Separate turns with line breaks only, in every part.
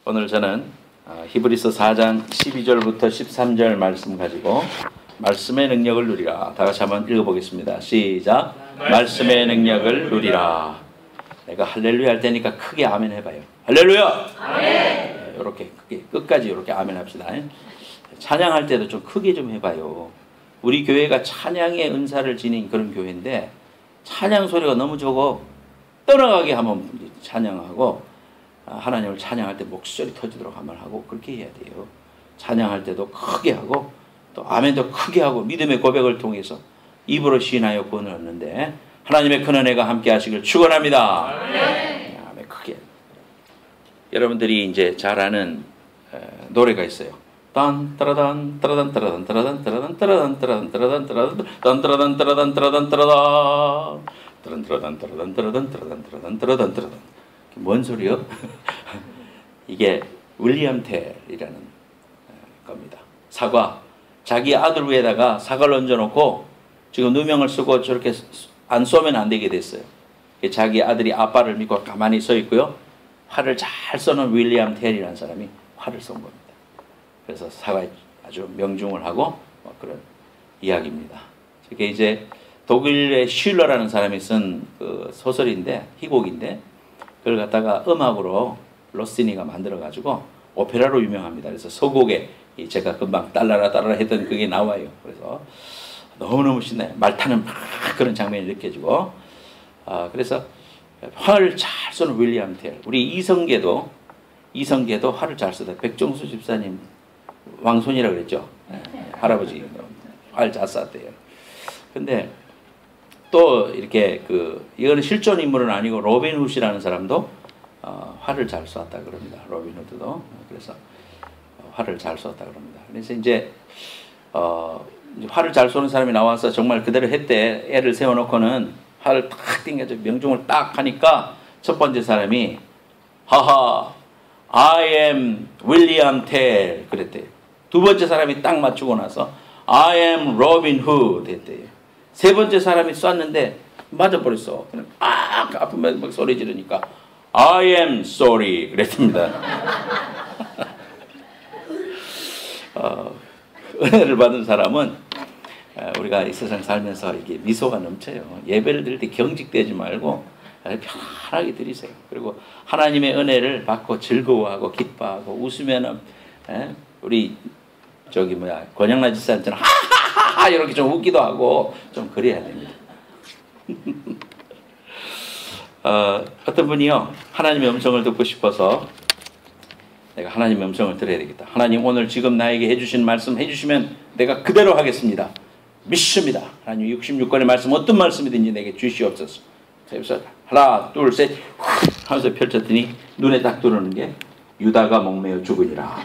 오늘 저는 히브리서 4장 12절부터 13절 말씀 가지고 말씀의 능력을 누리라. 다 같이 한번 읽어보겠습니다. 시작. 말씀의 능력을 누리라. 내가 할렐루야 할 테니까 크게 아멘 해봐요. 할렐루야! 아멘! 이렇게 크게 끝까지 이렇게 아멘 합시다. 찬양할 때도 좀 크게 좀 해봐요. 우리 교회가 찬양의 은사를 지닌 그런 교회인데 찬양 소리가 너무 적어 떠나가게 하면 찬양하고 하나님을 찬양할 때 목소리 터지도록 한번 하고 그렇게 해야 돼요. 찬양할 때도 크게 하고 또 아멘도 크게 하고 믿음의 고백을 통해서 입으로 시인하여 구원을 얻는데 하나님의 큰 은혜가 함께 하시길 축원합니다. 아멘. 크게. 여러분들이 이제 잘 아는 노래가 있어요. 딴 따라단 따라단 따라단 따라단 따라단 따라단 따라단 따라단 따라단 딴 따라단 따라단 따라단 따라단 따라단 따라단 따라단 따라단 따라단 따라단 따라단 뭔 소리요? 이게 윌리엄 텔이라는 겁니다. 사과. 자기 아들 위에다가 사과를 얹어놓고 지금 누명을 쓰고 저렇게 안 쏘면 안 되게 됐어요. 자기 아들이 아빠를 믿고 가만히 서 있고요. 활을 잘 쏘는 윌리엄 텔이라는 사람이 활을 쏜 겁니다. 그래서 사과에 아주 명중을 하고 그런 이야기입니다. 저게 이제 독일의 슐러라는 사람이 쓴 그 소설인데 희곡인데 그걸 갖다가 음악으로 로시니가 만들어가지고 오페라로 유명합니다. 그래서 서곡에 제가 금방 딸라라 딸라라 했던 그게 나와요. 그래서 너무너무 신나요. 말 타는 막 그런 장면이 느껴지고 그래서 활을 잘 쏘는 윌리엄 텔. 우리 이성계도 활을 잘 쏘다. 백종수 집사님 왕손이라고 그랬죠. 할아버지 활 잘 쐈대요. 근데 또 이렇게 이거는 실존 인물은 아니고 로빈 훗이라는 사람도 활을 잘 쏘았다 그럽니다. 로빈 후드도 그래서 활을 잘 쏘았다 그럽니다. 그래서 이제 활을 잘 쏘는 사람이 나와서 정말 그대로 했대. 애를 세워놓고는 활을 딱 땡겨서 명중을 딱 하니까 첫 번째 사람이 하하 I am William Tell 그랬대요. 두 번째 사람이 딱 맞추고 나서 I am Robin Hood 했대요. 세 번째 사람이 쐈는데 맞아버렸어. 그냥 아프면 막 소리 지르니까 I am sorry 그랬습니다. 은혜를 받은 사람은 우리가 이 세상 살면서 이게 미소가 넘쳐요. 예배를 드릴 때 경직되지 말고 편안하게 드리세요. 그리고 하나님의 은혜를 받고 즐거워하고 기뻐하고 웃으면은 우리 권영라 지사님처럼 하하하하 이렇게 좀 웃기도 하고 좀 그래야 됩니다. 어떤 분이요 하나님의 음성을 듣고 싶어서 내가 하나님의 음성을 들어야 되겠다. 하나님 오늘 지금 나에게 해주신 말씀 해주시면 내가 그대로 하겠습니다. 믿습니다. 하나님 66권의 말씀 어떤 말씀이든지 내게 주시옵소서. 그래서 하나 둘 셋 하면서 펼쳤더니 눈에 딱 들어오는 게 유다가 목매어 죽으니라.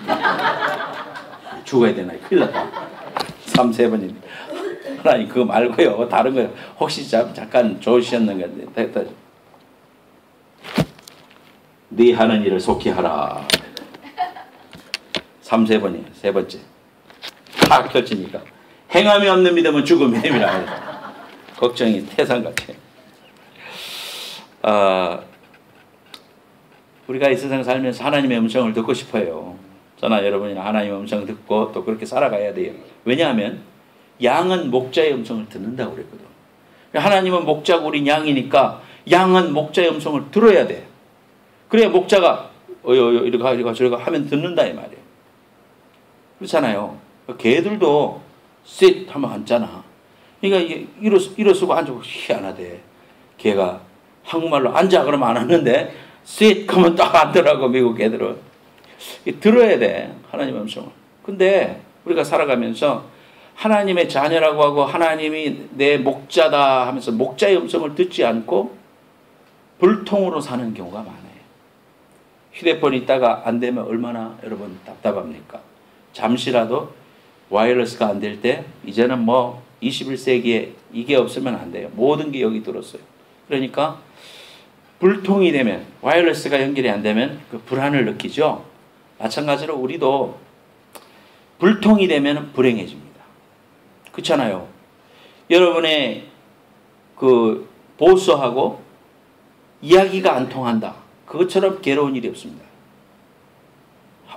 죽어야 되나 큰일 났다. 3번입니다. 하나님 그거 말고요 다른 거요. 혹시 잠깐 좋으셨는가 됐다. 네 하는 일을 속히 하라. 3번이에요. 세 번째 딱 펼치니까 행함이 없는 믿음은 죽은 믿음이라. 걱정이 태산같이. 우리가 이 세상 살면서 하나님의 음성을 듣고 싶어요. 저나 여러분이나 하나님의 음성을 듣고 또 그렇게 살아가야 돼요. 왜냐하면 양은 목자의 음성을 듣는다고 그랬거든. 하나님은 목자고 우린 양이니까 양은 목자의 음성을 들어야 돼. 그래야 목자가 이리 가 저리 가 하면 듣는다 이 말이에요. 그렇잖아요. 개들도 sit 하면 앉잖아. 그러니까 일어서고 앉고 희한하대. 개가 한국말로 앉아 그러면 안 하는데 sit 하면 딱 앉더라고 미국 개들은. 들어야 돼 하나님의 음성을. 근데 우리가 살아가면서 하나님의 자녀라고 하고 하나님이 내 목자다 하면서 목자의 음성을 듣지 않고 불통으로 사는 경우가 많아요. 휴대폰이 있다가 안 되면 얼마나 여러분 답답합니까? 잠시라도 와이어리스가 안 될 때 이제는 21세기에 이게 없으면 안 돼요. 모든 게 여기 들었어요. 그러니까 불통이 되면 와이어리스가 연결이 안 되면 그 불안을 느끼죠. 마찬가지로 우리도 불통이 되면 불행해집니다. 그렇잖아요. 여러분의 그 보스하고 이야기가 안 통한다. 그것처럼 괴로운 일이 없습니다.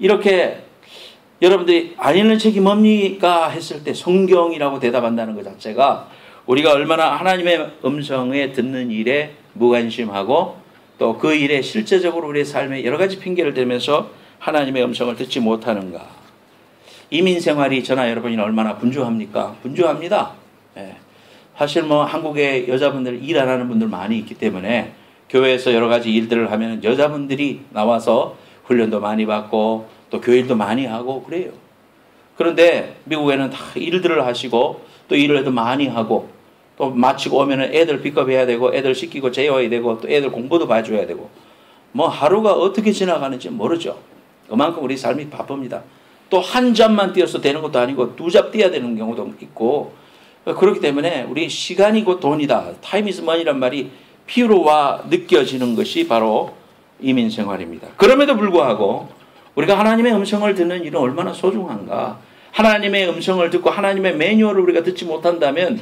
이렇게 여러분들이 안 읽는 책이 뭡니까 했을 때 성경이라고 대답한다는 것 자체가 우리가 얼마나 하나님의 음성에 듣는 일에 무관심하고 또 그 일에 실제적으로 우리의 삶에 여러 가지 핑계를 대면서 하나님의 음성을 듣지 못하는가. 이민 생활이 저나 여러분이 얼마나 분주합니까? 분주합니다. 예. 사실 뭐 한국의 여자분들 일 안 하는 분들 많이 있기 때문에 교회에서 여러 가지 일들을 하면 여자분들이 나와서 훈련도 많이 받고 또 교일도 많이 하고 그래요. 그런데 미국에는 다 일들을 하시고 또 일을 해도 많이 하고 또 마치고 오면은 애들 픽업해야 되고 애들 씻기고 재워야 되고 또 애들 공부도 봐줘야 되고 뭐 하루가 어떻게 지나가는지 모르죠. 그만큼 우리 삶이 바쁩니다. 또 한 잡만 뛰어서 되는 것도 아니고 두 잡 뛰어야 되는 경우도 있고 그렇기 때문에 우리 시간이 곧 돈이다. 타임 이즈 머니란 말이 피로와 느껴지는 것이 바로 이민 생활입니다. 그럼에도 불구하고 우리가 하나님의 음성을 듣는 일은 얼마나 소중한가. 하나님의 음성을 듣고 하나님의 매뉴얼을 우리가 듣지 못한다면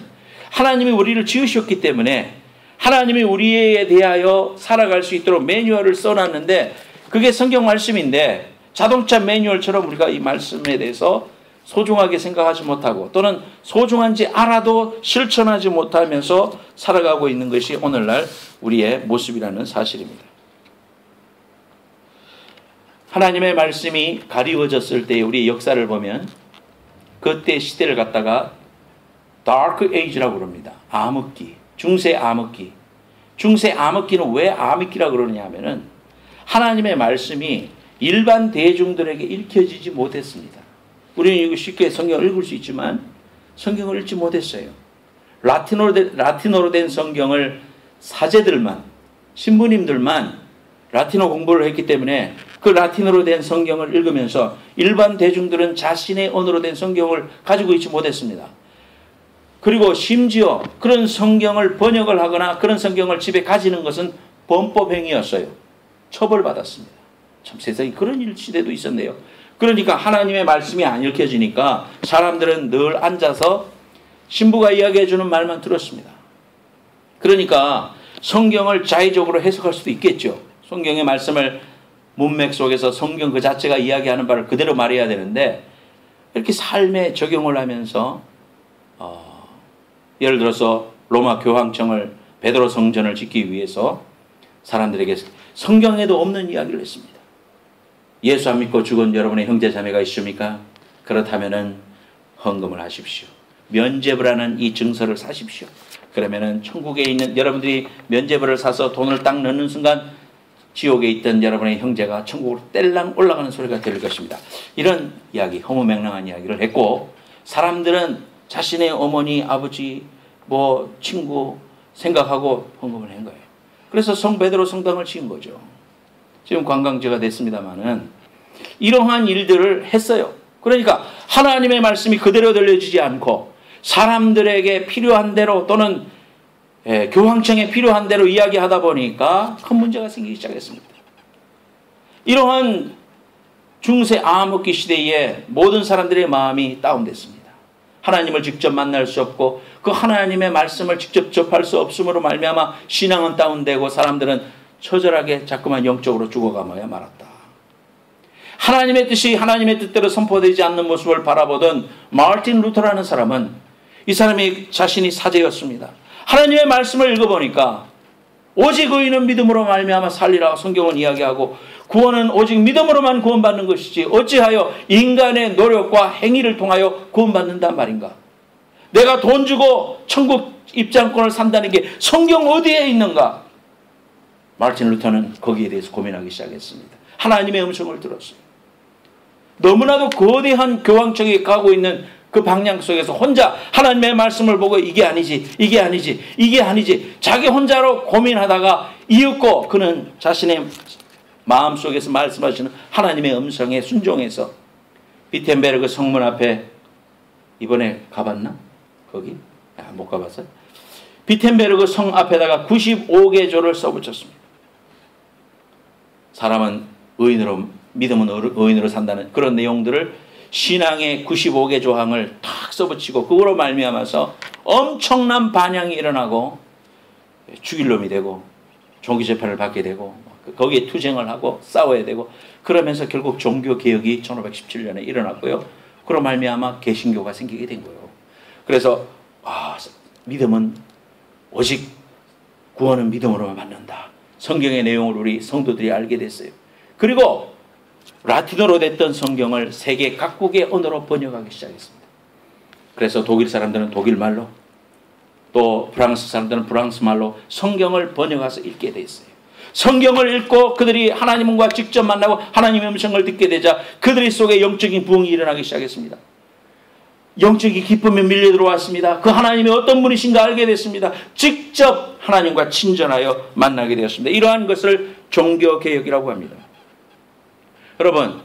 하나님이 우리를 지으셨기 때문에 하나님이 우리에 대하여 살아갈 수 있도록 매뉴얼을 써놨는데 그게 성경 말씀인데 자동차 매뉴얼처럼 우리가 이 말씀에 대해서 소중하게 생각하지 못하고 또는 소중한지 알아도 실천하지 못하면서 살아가고 있는 것이 오늘날 우리의 모습이라는 사실입니다. 하나님의 말씀이 가리워졌을 때 우리 역사를 보면 그때 시대를 갖다가 Dark Age라고 그럽니다. 암흑기, 중세 암흑기. 중세 암흑기는 왜 암흑기라고 그러느냐 하면은 하나님의 말씀이 일반 대중들에게 읽혀지지 못했습니다. 우리는 이거 쉽게 성경을 읽을 수 있지만 성경을 읽지 못했어요. 라틴어로 된 성경을 사제들만, 신부님들만 라틴어 공부를 했기 때문에 그 라틴어로 된 성경을 읽으면서 일반 대중들은 자신의 언어로 된 성경을 가지고 있지 못했습니다. 그리고 심지어 그런 성경을 번역을 하거나 그런 성경을 집에 가지는 것은 범법행위였어요. 처벌받았습니다. 참 세상에 그런 시대도 있었네요. 그러니까 하나님의 말씀이 안 읽혀지니까 사람들은 늘 앉아서 신부가 이야기해 주는 말만 들었습니다. 그러니까 성경을 자의적으로 해석할 수도 있겠죠. 성경의 말씀을 문맥 속에서 성경 그 자체가 이야기하는 바를 그대로 말해야 되는데 이렇게 삶에 적용을 하면서 예를 들어서 로마 교황청을 베드로 성전을 짓기 위해서 사람들에게 성경에도 없는 이야기를 했습니다. 예수 안 믿고 죽은 여러분의 형제 자매가 있습니까? 그렇다면은 헌금을 하십시오. 면죄부를 하는 이 증서를 사십시오. 그러면은 천국에 있는 여러분들이 면죄부를 사서 돈을 딱 넣는 순간 지옥에 있던 여러분의 형제가 천국으로 뗄랑 올라가는 소리가 들릴 것입니다. 이런 이야기, 허무맹랑한 이야기를 했고 사람들은 자신의 어머니, 아버지, 뭐 친구 생각하고 헌금을 한 거예요. 그래서 성 베드로 성당을 지은 거죠. 지금 관광지가 됐습니다마는 이러한 일들을 했어요. 그러니까 하나님의 말씀이 그대로 들려지지 않고 사람들에게 필요한 대로 또는 교황청에 필요한 대로 이야기하다 보니까 큰 문제가 생기기 시작했습니다. 이러한 중세 암흑기 시대에 모든 사람들의 마음이 다운됐습니다. 하나님을 직접 만날 수 없고 그 하나님의 말씀을 직접 접할 수 없음으로 말미암아 신앙은 다운되고 사람들은 처절하게 자꾸만 영적으로 죽어가며 말았다. 하나님의 뜻이 하나님의 뜻대로 선포되지 않는 모습을 바라보던 마르틴 루터라는 사람은 이 사람이 자신이 사제였습니다. 하나님의 말씀을 읽어보니까 오직 의인은 믿음으로 말미암아 살리라 성경은 이야기하고 구원은 오직 믿음으로만 구원받는 것이지 어찌하여 인간의 노력과 행위를 통하여 구원받는단 말인가. 내가 돈 주고 천국 입장권을 산다는 게 성경 어디에 있는가. 마르틴 루터는 거기에 대해서 고민하기 시작했습니다. 하나님의 음성을 들었어요. 너무나도 거대한 교황청에 가고 있는 그 방향 속에서 혼자 하나님의 말씀을 보고 이게 아니지, 이게 아니지, 이게 아니지 자기 혼자로 고민하다가 이윽고 그는 자신의 마음속에서 말씀하시는 하나님의 음성에 순종해서 비텐베르그 성문 앞에 이번에 가봤나? 거기? 못 가봤어요? 비텐베르그 성 앞에다가 95개 조를 써붙였습니다. 사람은 의인으로 믿음은 의인으로 산다는 그런 내용들을 신앙의 95개 조항을 탁 써붙이고 그거로 말미암아서 엄청난 반향이 일어나고 죽일 놈이 되고 종기재판을 받게 되고 거기에 투쟁을 하고 싸워야 되고 그러면서 결국 종교개혁이 1517년에 일어났고요. 그로 말미암아 개신교가 생기게 된 거예요. 그래서 믿음은 오직 구원은 믿음으로만 받는다. 성경의 내용을 우리 성도들이 알게 됐어요. 그리고 라틴어로 됐던 성경을 세계 각국의 언어로 번역하기 시작했습니다. 그래서 독일 사람들은 독일 말로 또 프랑스 사람들은 프랑스 말로 성경을 번역해서 읽게 됐어요. 성경을 읽고 그들이 하나님과 직접 만나고 하나님의 음성을 듣게 되자 그들의 속에 영적인 부흥이 일어나기 시작했습니다. 영적인 기쁨이 밀려 들어왔습니다. 그 하나님이 어떤 분이신가 알게 됐습니다. 직접 하나님과 친전하여 만나게 되었습니다. 이러한 것을 종교개혁이라고 합니다. 여러분,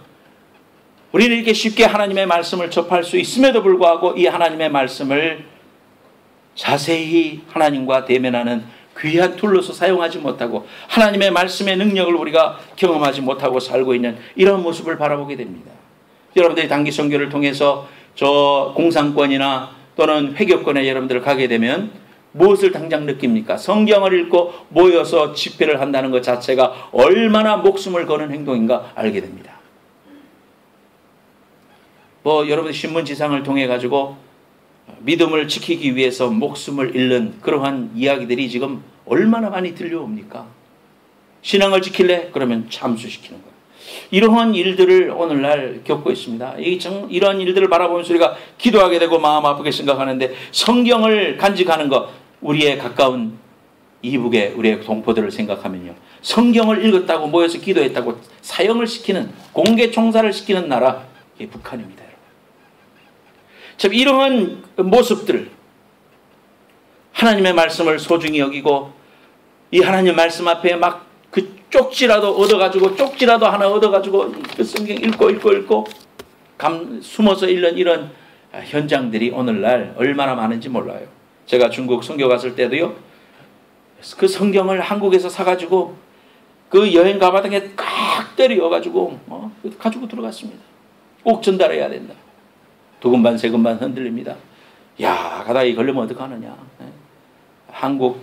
우리는 이렇게 쉽게 하나님의 말씀을 접할 수 있음에도 불구하고 이 하나님의 말씀을 자세히 하나님과 대면하는 귀한 툴로서 사용하지 못하고 하나님의 말씀의 능력을 우리가 경험하지 못하고 살고 있는 이런 모습을 바라보게 됩니다. 여러분들이 단기 선교를 통해서 저 공산권이나 또는 회교권에 여러분들 가게 되면 무엇을 당장 느낍니까? 성경을 읽고 모여서 집회를 한다는 것 자체가 얼마나 목숨을 거는 행동인가 알게 됩니다. 여러분 신문지상을 통해 가지고 믿음을 지키기 위해서 목숨을 잃는 그러한 이야기들이 지금 얼마나 많이 들려옵니까? 신앙을 지킬래? 그러면 참수시키는 거예요. 이러한 일들을 오늘날 겪고 있습니다. 이러한 일들을 바라보면서 우리가 기도하게 되고 마음 아프게 생각하는데 성경을 간직하는 것, 우리의 가까운 이북의 우리의 동포들을 생각하면요. 성경을 읽었다고 모여서 기도했다고 사형을 시키는 공개 총살을 시키는 나라 이게 북한입니다. 참 이러한 모습들 하나님의 말씀을 소중히 여기고 이 하나님의 말씀 앞에 막 그 쪽지라도 얻어가지고 쪽지라도 하나 얻어가지고 그 성경 읽고 숨어서 읽는 이런 현장들이 오늘날 얼마나 많은지 몰라요. 제가 중국 선교 갔을 때도요. 그 성경을 한국에서 사가지고 그 여행 가방에 꽉 때려가지고 가지고 들어갔습니다. 꼭 전달해야 된다. 두근반 세근반 흔들립니다. 야, 가다가 걸리면 어떡하느냐. 한국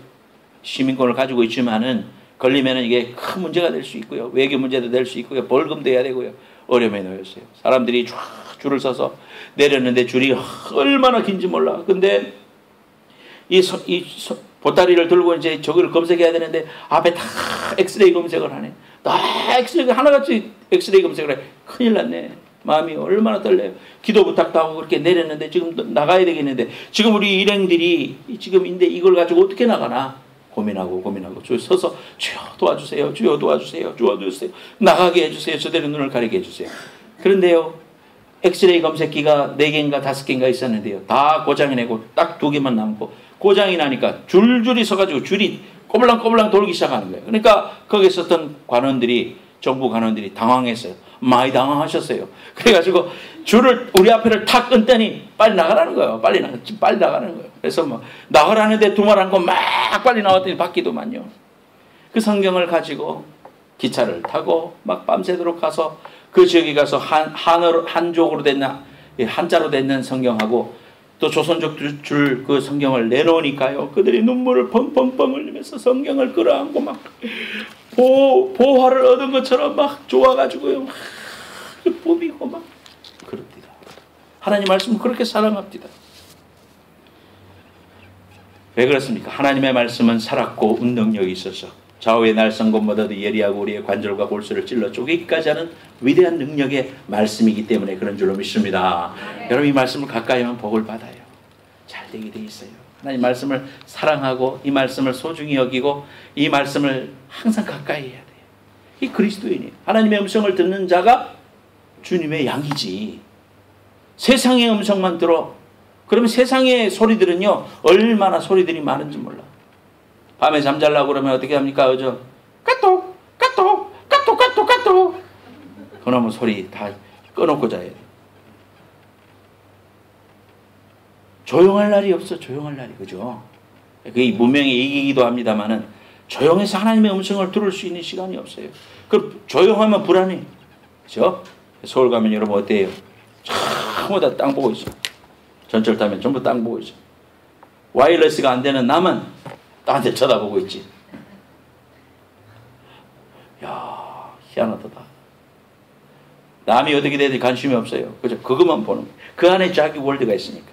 시민권을 가지고 있지만은 걸리면은 이게 큰 문제가 될 수 있고요. 외교 문제도 될 수 있고요. 벌금도 해야 되고요. 어려움에 놓였어요. 사람들이 쫙 줄을 서서 내렸는데 줄이 얼마나 긴지 몰라. 근데 이 보따리를 들고 이제 저기를 검색해야 되는데 앞에 다 엑스레이 검색을 하네. 다 엑스레이 하나같이 엑스레이 검색을 해. 큰일 났네. 마음이 얼마나 떨려요. 기도 부탁도 하고 그렇게 내렸는데 지금 나가야 되겠는데 지금 우리 일행들이 지금인데 이걸 가지고 어떻게 나가나 고민하고 줄 서서 주여 도와주세요. 주여 도와주세요. 주여 도와주세요. 나가게 해주세요. 저대로 눈을 가리게 해주세요. 그런데요. 엑스레이 검색기가 4개인가 5개인가 있었는데요. 다 고장이 내고 딱 2개만 남고 고장이 나니까 줄줄이 서가지고 줄이 꼬불랑꼬불랑 돌기 시작하는 거예요. 그러니까 거기에 있었던 관원들이 정부 관원들이 당황했어요. 많이 당황하셨어요. 그래가지고 줄을 우리 앞에를 탁 끊더니 빨리 나가라는 거예요. 빨리 나가는 거예요. 그래서 나가라는데 두말한 거 막 빨리 나왔더니 바뀌더만요. 그 성경을 가지고 기차를 타고 막 밤새도록 가서 그 지역에 가서 한족으로 된 한자로 된 성경하고 또 조선족 줄 그 성경을 내놓으니까요. 그들이 눈물을 펑펑펑 흘리면서 성경을 끌어안고 막 보화를 얻은 것처럼 막 좋아가지고요. 막 뿜이고 막 그럽니다. 하나님 말씀은 그렇게 사랑합니다. 왜 그렇습니까? 하나님의 말씀은 살았고 운동력이 있어서 좌우의 날선 곳마다도 예리하고 우리의 관절과 골수를 찔러 쪼개기까지 하는 위대한 능력의 말씀이기 때문에 그런 줄로 믿습니다. 여러분 이 말씀을 가까이 하면 복을 받아요. 잘 되게 돼 있어요. 하나님 말씀을 사랑하고 이 말씀을 소중히 여기고 이 말씀을 항상 가까이 해야 돼요. 이 그리스도인이에요. 하나님의 음성을 듣는 자가 주님의 양이지. 세상의 음성만 들어. 그러면 세상의 소리들은요 얼마나 소리들이 많은지 몰라. 밤에 잠자려고 그러면 어떻게 합니까? 까똑 까똑 까똑 까똑 까똑 그놈의 소리 다 꺼놓고 자야 돼. 조용할 날이 없어. 조용할 날이. 그죠? 그게 문명에 이기기도 합니다만은 조용해서 하나님의 음성을 들을 수 있는 시간이 없어요. 그 조용하면 불안해. 그죠? 서울 가면 여러분 어때요? 전부 다 땅 보고 있어. 전철 타면 전부 땅 보고 있어. 와이어리스가 안 되는 나만 나한테 쳐다보고 있지. 야, 희한하다. 남이 어떻게 되든지 관심이 없어요. 그죠? 그것만 보는 거예요. 그 안에 자기 월드가 있으니까.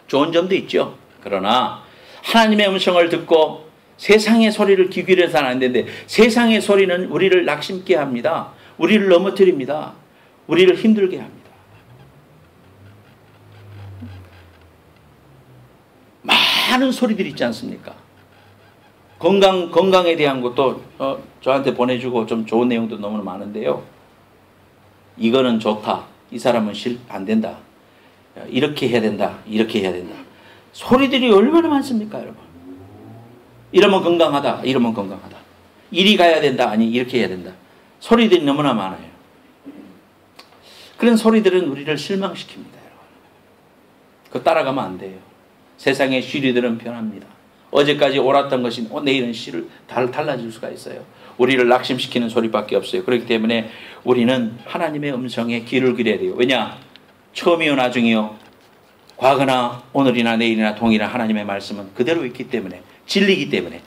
좋은 점도 있죠. 그러나 하나님의 음성을 듣고 세상의 소리를 귀 기울여서는 안 되는데, 세상의 소리는 우리를 낙심케 합니다. 우리를 넘어뜨립니다. 우리를 힘들게 합니다. 많은 소리들이 있지 않습니까? 건강에 대한 것도 저한테 보내주고 좀 좋은 내용도 너무 많은데요. 이거는 좋다. 이 사람은 안 된다. 이렇게 해야 된다. 이렇게 해야 된다. 소리들이 얼마나 많습니까, 여러분? 이러면 건강하다. 이러면 건강하다. 이리 가야 된다. 아니, 이렇게 해야 된다. 소리들이 너무나 많아요. 그런 소리들은 우리를 실망시킵니다, 여러분. 그거 따라가면 안 돼요. 세상의 시리들은 변합니다. 어제까지 옳았던 것이 내일은 달라질 수가 있어요. 우리를 낙심시키는 소리밖에 없어요. 그렇기 때문에 우리는 하나님의 음성에 귀를 기울여야 돼요. 왜냐? 처음이요 나중이요 과거나 오늘이나 내일이나 동일한 하나님의 말씀은 그대로 있기 때문에, 진리이기 때문에,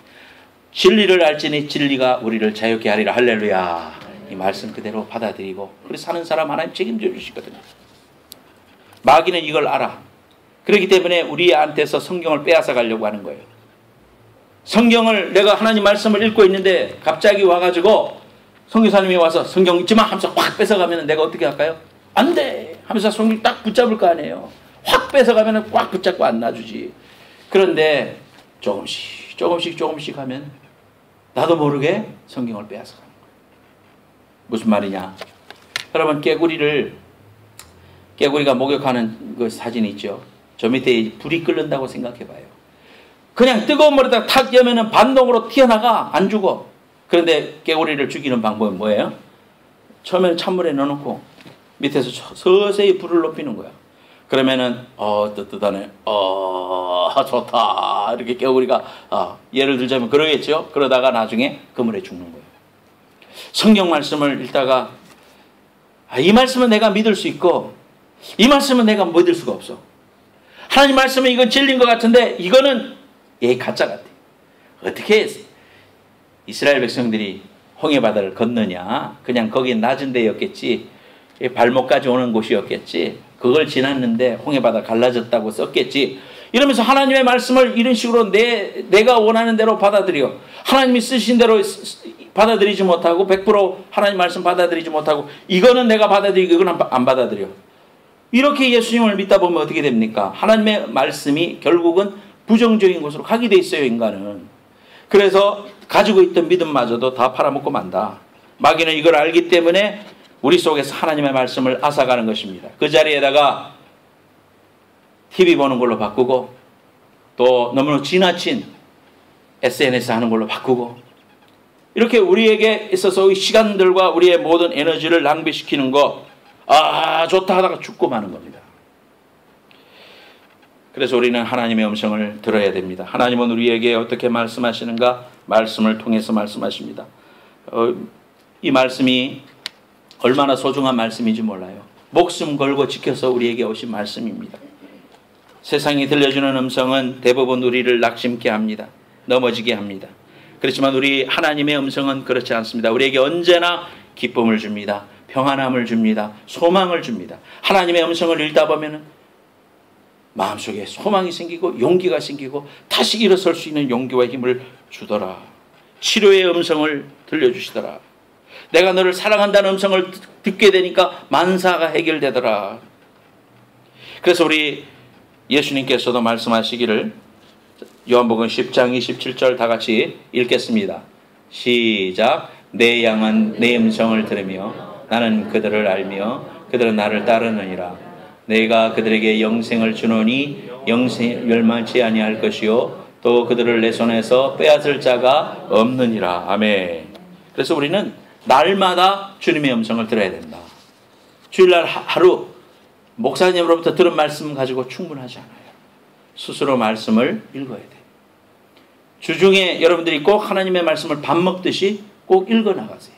진리를 알지니 진리가 우리를 자유케 하리라. 할렐루야. 이 말씀 그대로 받아들이고 그래서 사는 사람 하나님 책임져 주시거든요. 마귀는 이걸 알아. 그렇기 때문에 우리한테서 성경을 빼앗아 가려고 하는 거예요. 성경을, 내가 하나님 말씀을 읽고 있는데 갑자기 와가지고 선교사님이 와서 성경 읽지 마 하면서 확 뺏어가면 내가 어떻게 할까요? 안 돼 하면서 성경 딱 붙잡을 거 아니에요. 확 뺏어가면 꽉 붙잡고 안 놔주지. 그런데 조금씩 하면 나도 모르게 성경을 빼앗아가는 거예요. 무슨 말이냐? 여러분, 깨구리가 목욕하는 그 사진이 있죠. 저 밑에 불이 끓는다고 생각해봐요. 그냥 뜨거운 물에다가 탁 여면은 반동으로 튀어나가. 안 죽어. 그런데 깨구리를 죽이는 방법은 뭐예요? 처음에는 찬물에 넣어놓고 밑에서 서서히 불을 높이는 거야. 그러면은 뜨뜻하네. 좋다. 이렇게 깨구리가 예를 들자면 그러겠죠. 그러다가 나중에 그물에 죽는 거예요. 성경 말씀을 읽다가 이 말씀은 내가 믿을 수 있고 이 말씀은 내가 믿을 수가 없어. 하나님 말씀은 이건 진리인 것 같은데 이거는 가짜 같아. 어떻게 이스라엘 백성들이 홍해바다를 건너냐? 그냥 거기 낮은 데였겠지. 발목까지 오는 곳이었겠지. 그걸 지났는데 홍해바다 갈라졌다고 썼겠지. 이러면서 하나님의 말씀을 이런 식으로 내가 원하는 대로 받아들여. 하나님이 쓰신 대로 받아들이지 못하고 100% 하나님 말씀 받아들이지 못하고 이거는 내가 받아들이고 이건 안 받아들여. 이렇게 예수님을 믿다 보면 어떻게 됩니까? 하나님의 말씀이 결국은 부정적인 곳으로 가게 돼 있어요, 인간은. 그래서 가지고 있던 믿음마저도 다 팔아먹고 만다. 마귀는 이걸 알기 때문에 우리 속에서 하나님의 말씀을 앗아가는 것입니다. 그 자리에다가 TV 보는 걸로 바꾸고 또 너무나 지나친 SNS 하는 걸로 바꾸고 이렇게 우리에게 있어서 시간들과 우리의 모든 에너지를 낭비시키는 거 좋다 하다가 죽고 마는 겁니다. 그래서 우리는 하나님의 음성을 들어야 됩니다. 하나님은 우리에게 어떻게 말씀하시는가? 말씀을 통해서 말씀하십니다. 이 말씀이 얼마나 소중한 말씀인지 몰라요. 목숨 걸고 지켜서 우리에게 오신 말씀입니다. 세상이 들려주는 음성은 대부분 우리를 낙심케 합니다. 넘어지게 합니다. 그렇지만 우리 하나님의 음성은 그렇지 않습니다. 우리에게 언제나 기쁨을 줍니다. 평안함을 줍니다. 소망을 줍니다. 하나님의 음성을 읽다 보면 마음속에 소망이 생기고 용기가 생기고 다시 일어설 수 있는 용기와 힘을 주더라. 치료의 음성을 들려주시더라. 내가 너를 사랑한다는 음성을 듣게 되니까 만사가 해결되더라. 그래서 우리 예수님께서도 말씀하시기를 요한복음 10장 27절 다 같이 읽겠습니다. 시작. 내 양은 내 음성을 들으며 나는 그들을 알며 그들은 나를 따르느니라. 내가 그들에게 영생을 주노니 영생 멸망치 아니할 것이요 또 그들을 내 손에서 빼앗을 자가 없느니라. 아멘. 그래서 우리는 날마다 주님의 음성을 들어야 된다. 주일날 하루 목사님으로부터 들은 말씀 가지고 충분하지 않아요. 스스로 말씀을 읽어야 돼요. 주중에 여러분들이 꼭 하나님의 말씀을 밥 먹듯이 꼭 읽어나가세요.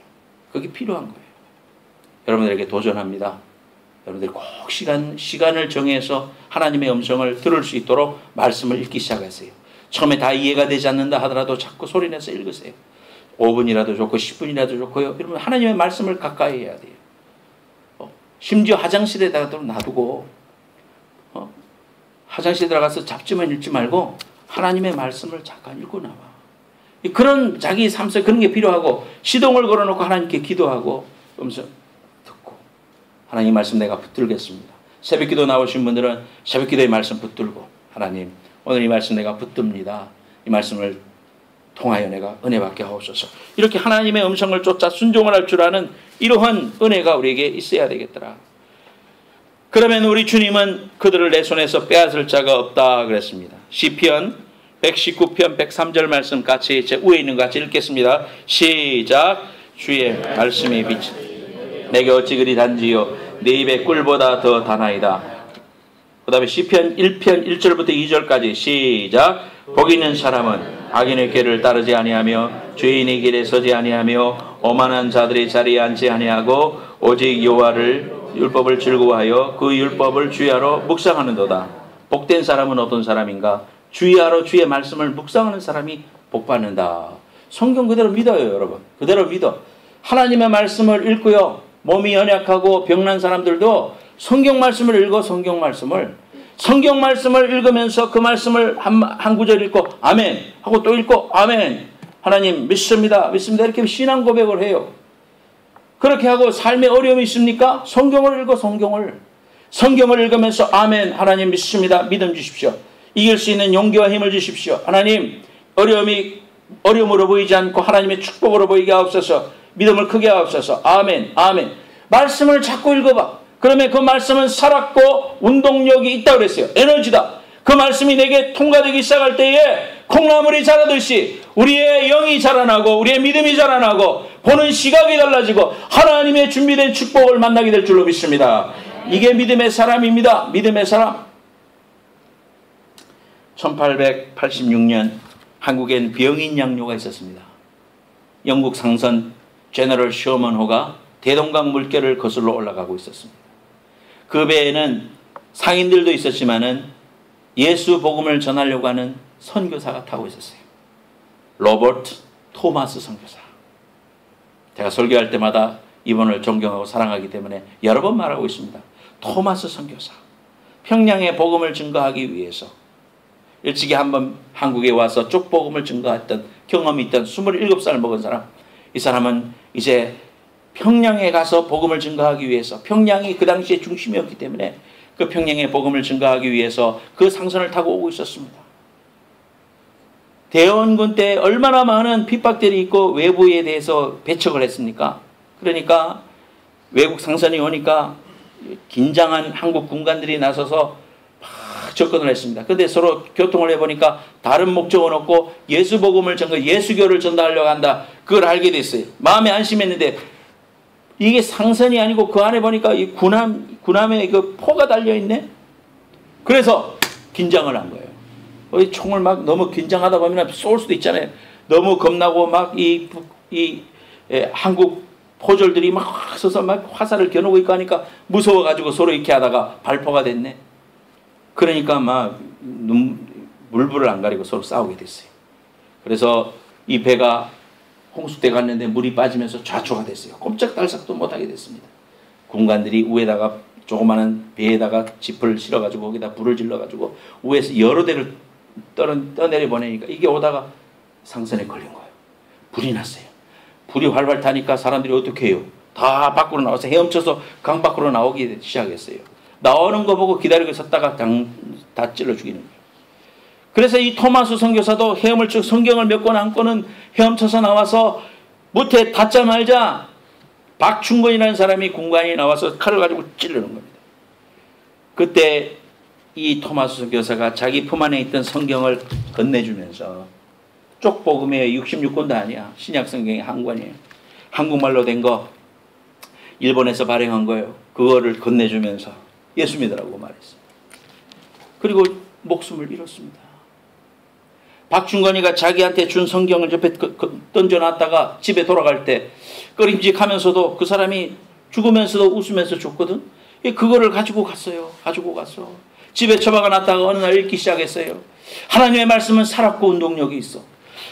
그게 필요한 거예요. 여러분들에게 도전합니다. 여러분들이 꼭 시간을 정해서 하나님의 음성을 들을 수 있도록 말씀을 읽기 시작하세요. 처음에 다 이해가 되지 않는다 하더라도 자꾸 소리내서 읽으세요. 5분이라도 좋고 10분이라도 좋고요. 여러분 하나님의 말씀을 가까이 해야 돼요. 심지어 화장실에다가 놔두고 화장실에 들어가서 잡지만 읽지 말고 하나님의 말씀을 잠깐 읽고 나와. 그런 자기 삶 속에 그런 게 필요하고 시동을 걸어놓고 하나님께 기도하고 음성 듣고 하나님 말씀 내가 붙들겠습니다. 새벽기도 나오신 분들은 새벽기도의 말씀 붙들고 하나님 오늘 이 말씀 내가 붙듭니다. 이 말씀을 통하여 내가 은혜 받게 하옵소서. 이렇게 하나님의 음성을 쫓아 순종을 할 줄 아는 이러한 은혜가 우리에게 있어야 되겠더라. 그러면 우리 주님은 그들을 내 손에서 빼앗을 자가 없다 그랬습니다. 시편 119편 103절 말씀 같이 제 위에 있는 것 같이 읽겠습니다. 시작. 주의 말씀이 빛 내게 어찌 그리 단지요 내 입의 꿀보다 더 다나이다. 그 다음에 시편 1편 1절부터 2절까지 시작. 복 있는 사람은 악인의 길을 따르지 아니하며 죄인의 길에 서지 아니하며 오만한 자들의 자리에 앉지 아니하고 오직 여호와를 율법을 즐거워하여 그 율법을 주야로 묵상하는도다. 복된 사람은 어떤 사람인가? 주야로 주의 말씀을 묵상하는 사람이 복받는다. 성경 그대로 믿어요, 여러분. 그대로 믿어. 하나님의 말씀을 읽고요. 몸이 연약하고 병난 사람들도 성경 말씀을 읽어. 성경 말씀을 읽으면서 그 말씀을 한 구절 읽고 아멘 하고 또 읽고 아멘 하나님 믿습니다 이렇게 신앙 고백을 해요. 그렇게 하고 삶에 어려움이 있습니까? 성경을 읽어. 성경을 읽으면서 아멘 하나님 믿습니다 믿음 주십시오. 이길 수 있는 용기와 힘을 주십시오. 하나님 어려움으로 보이지 않고 하나님의 축복으로 보이게 하옵소서. 믿음을 크게 하옵소서. 아멘 말씀을 자꾸 읽어봐. 그러면 그 말씀은 살았고 운동력이 있다고 그랬어요. 에너지다. 그 말씀이 내게 통과되기 시작할 때에 콩나물이 자라듯이 우리의 영이 자라나고 우리의 믿음이 자라나고 보는 시각이 달라지고 하나님의 준비된 축복을 만나게 될 줄로 믿습니다. 이게 믿음의 사람입니다. 믿음의 사람. 1886년 한국엔 병인 양료가 있었습니다. 영국 상선 제너럴 셔먼호가 대동강 물결을 거슬러 올라가고 있었습니다. 그 배에는 상인들도 있었지만은 예수 복음을 전하려고 하는 선교사가 타고 있었어요. 로버트 토마스 선교사. 제가 설교할 때마다 이분을 존경하고 사랑하기 때문에 여러 번 말하고 있습니다. 토마스 선교사. 평양에 복음을 증거하기 위해서 일찍이 한번 한국에 와서 쪽 복음을 증거했던 경험이 있던 27살 먹은 사람. 이 사람은 이제 평양에 가서 복음을 증거하기 위해서 평양이 그 당시에 중심이었기 때문에 그 평양에 복음을 증거하기 위해서 그 상선을 타고 오고 있었습니다. 대원군 때 얼마나 많은 핍박들이 있고 외부에 대해서 배척을 했습니까? 그러니까 외국 상선이 오니까 긴장한 한국 군관들이 나서서 막 접근을 했습니다. 그런데 서로 교통을 해보니까 다른 목적은 없고 예수 복음을 예수교를 전달하려고 한다. 그걸 알게 됐어요. 마음에 안심했는데 이게 상선이 아니고 그 안에 보니까 이 군함에 그 포가 달려있네? 그래서 긴장을 한 거예요. 총을 막 너무 긴장하다 보면 쏠 수도 있잖아요. 너무 겁나고 막 한국 포졸들이 막 서서 막 화살을 겨누고 있고 하니까 무서워가지고 서로 이렇게 하다가 발포가 됐네. 그러니까 막 물불을 안 가리고 서로 싸우게 됐어요. 그래서 이 배가 홍수대 갔는데 물이 빠지면서 좌초가 됐어요. 꼼짝달싹도 못하게 됐습니다. 군관들이 위에다가 조그마한 배에다가 짚을 실어가지고 거기다 불을 질러가지고 위에서 여러 대를 떠내려 보내니까 이게 오다가 상선에 걸린 거예요. 불이 났어요. 불이 활활 타니까 사람들이 어떻게 해요? 다 밖으로 나와서 헤엄쳐서 강 밖으로 나오기 시작했어요. 나오는 거 보고 기다리고 있었다가 다 찔러 죽이는 거예요. 그래서 이 토마스 선교사도 헤엄을 쭉 성경을 몇 권 안고는 헤엄쳐서 나와서 못해 닿자마자 박충건이라는 사람이 군관이 나와서 칼을 가지고 찌르는 겁니다. 그때 이 토마스 선교사가 자기 품 안에 있던 성경을 건네주면서 쪽복음의 66권도 아니야. 신약 성경의 한 권이에요. 한국말로 된 거 일본에서 발행한 거예요. 그거를 건네주면서 예수 믿으라고 말했어요. 그리고 목숨을 잃었습니다. 박충건이가 자기한테 준 성경을 옆에 던져놨다가 집에 돌아갈 때 꺼림직하면서도 그 사람이 죽으면서도 웃으면서 줬거든. 그거를 가지고 갔어요. 집에 처박아 놨다가 어느 날 읽기 시작했어요. 하나님의 말씀은 살았고 운동력이 있어.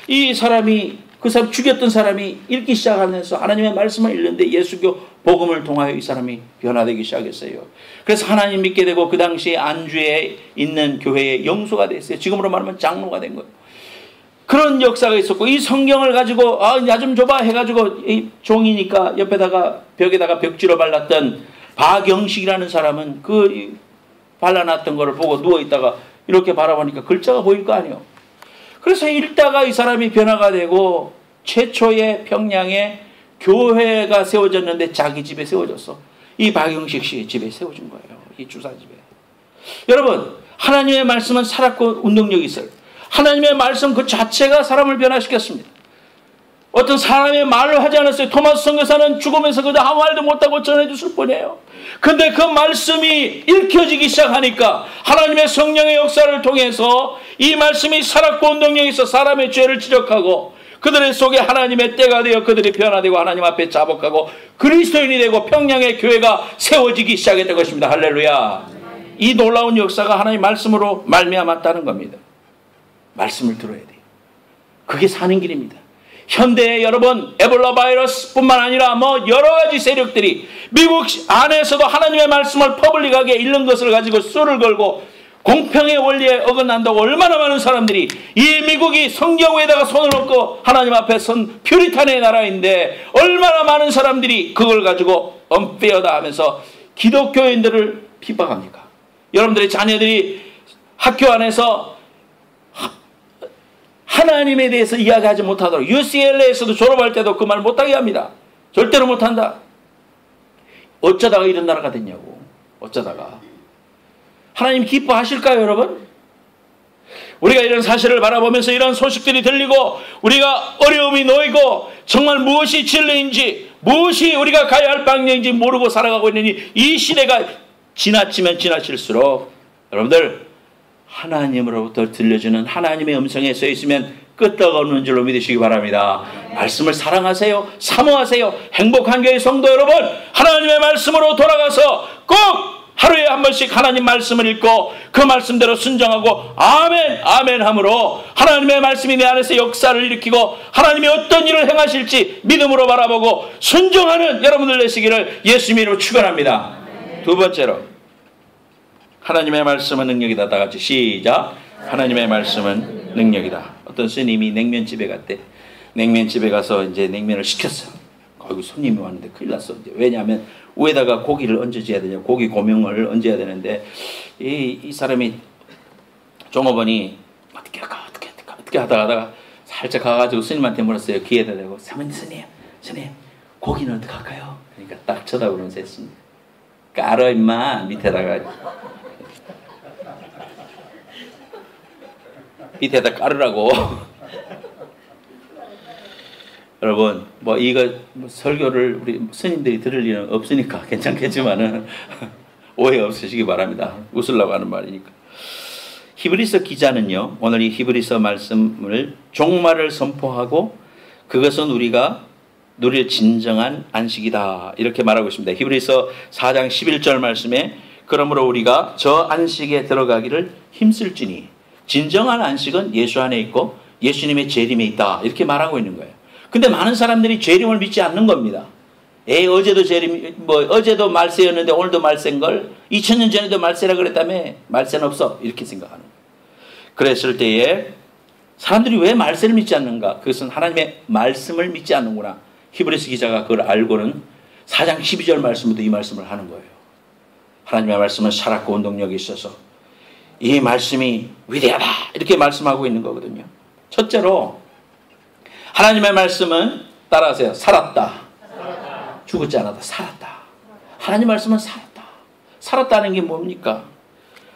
이 사람이 그 사람 죽였던 사람이 읽기 시작하면서 하나님의 말씀을 읽는데 예수교 복음을 통하여 이 사람이 변화되기 시작했어요. 그래서 하나님 믿게 되고 그 당시에 안주에 있는 교회의 영수가 됐어요. 지금으로 말하면 장로가 된 거예요. 그런 역사가 있었고, 이 성경을 가지고 나 좀 줘봐 해가지고 이 종이니까 옆에다가 벽에다가 벽지로 발랐던 박영식이라는 사람은 그 발라놨던 거를 보고 누워있다가 이렇게 바라보니까 글자가 보일 거 아니에요. 그래서 읽다가 이 사람이 변화가 되고 최초의 평양에 교회가 세워졌는데 자기 집에 세워졌어. 이 박영식 씨 집에 세워진 거예요. 이 주사집에. 여러분, 하나님의 말씀은 살았고 운동력이 있어요. 하나님의 말씀 그 자체가 사람을 변화시켰습니다. 어떤 사람의 말을 하지 않았어요. 토마스 선교사는 죽으면서 그저 아무 말도 못하고 전해줬을 뿐이에요. 근데 그 말씀이 읽혀지기 시작하니까 하나님의 성령의 역사를 통해서 이 말씀이 살았고 운동력이 있어 사람의 죄를 지적하고 그들의 속에 하나님의 때가 되어 그들이 변화되고 하나님 앞에 자복하고 그리스도인이 되고 평양의 교회가 세워지기 시작했던 것입니다. 할렐루야. 이 놀라운 역사가 하나님의 말씀으로 말미암았다는 겁니다. 말씀을 들어야 돼요. 그게 사는 길입니다. 현대에 여러분 에볼라 바이러스뿐만 아니라 여러 가지 세력들이 미국 안에서도 하나님의 말씀을 퍼블릭하게 읽는 것을 가지고 수를 걸고 공평의 원리에 어긋난다고 얼마나 많은 사람들이 이 미국이 성경 위에다가 손을 얹고 하나님 앞에 선 퓨리탄의 나라인데 얼마나 많은 사람들이 그걸 가지고 언페어다 하면서 기독교인들을 핍박합니까? 여러분들의 자녀들이 학교 안에서 하나님에 대해서 이야기하지 못하도록 UCLA에서도 졸업할 때도 그 말 못하게 합니다. 절대로 못한다. 어쩌다가 이런 나라가 됐냐고. 어쩌다가. 하나님 기뻐하실까요, 여러분? 우리가 이런 사실을 바라보면서 이런 소식들이 들리고 우리가 어려움이 놓이고 정말 무엇이 진리인지 무엇이 우리가 가야 할 방향인지 모르고 살아가고 있는 이 시대가 지나치면 지나칠수록 여러분들 하나님으로부터 들려주는 하나님의 음성에 서 있으면 끄떡 없는 줄로 믿으시기 바랍니다. 말씀을 사랑하세요. 사모하세요. 행복한 교회 성도 여러분, 하나님의 말씀으로 돌아가서 꼭 하루에 한 번씩 하나님 말씀을 읽고 그 말씀대로 순종하고 아멘 아멘 함으로 하나님의 말씀이 내 안에서 역사를 일으키고 하나님이 어떤 일을 행하실지 믿음으로 바라보고 순종하는 여러분들 되시기를 예수님 이름으로 축원합니다. 두 번째로 하나님의 말씀은 능력이다. 다 같이 시작. 하나님의 말씀은 능력이다. 어떤 스님이 냉면집에 갔대. 냉면집에 가서 이제 냉면을 시켰어. 거기 손님이 왔는데 큰일 났어. 이제 왜냐하면 위에다가 고기를 얹어줘야 되냐. 고기 고명을 얹어야 되는데 이 사람이 종업원이 어떻게 하다가 살짝 가가지고 스님한테 물었어요. 귀에다 대고 스님 고기는 어떻게 할까요? 그러니까 딱 쳐다보면서 했습니다. 깔어 임마 밑에다가 밑에다 깔으라고. 여러분 이거 설교를 우리 스님들이 들을 일은 없으니까 괜찮겠지만은 오해 없으시기 바랍니다. 웃으려고 하는 말이니까. 히브리서 기자는요 오늘 이 히브리서 말씀을 종말을 선포하고 그것은 우리가 누릴 진정한 안식이다 이렇게 말하고 있습니다. 히브리서 4장 11절 말씀에 그러므로 우리가 저 안식에 들어가기를 힘쓸지니 진정한 안식은 예수 안에 있고 예수님의 재림에 있다 이렇게 말하고 있는 거예요. 근데 많은 사람들이 재림을 믿지 않는 겁니다. 어제도 재림 어제도 말세였는데 오늘도 말세인 걸 2000년 전에도 말세라 그랬다며 말세는 없어 이렇게 생각하는 거예요. 그랬을 때에 사람들이 왜 말세를 믿지 않는가? 그것은 하나님의 말씀을 믿지 않는구나. 히브리서 기자가 그걸 알고는 4장 12절 말씀부터 이 말씀을 하는 거예요. 하나님의 말씀은 살았고 운동력이 있어서 이 말씀이 위대하다 이렇게 말씀하고 있는 거거든요. 첫째로 하나님의 말씀은 따라하세요. 살았다. 죽었지 않았다. 살았다. 하나님의 말씀은 살았다. 살았다는 게 뭡니까?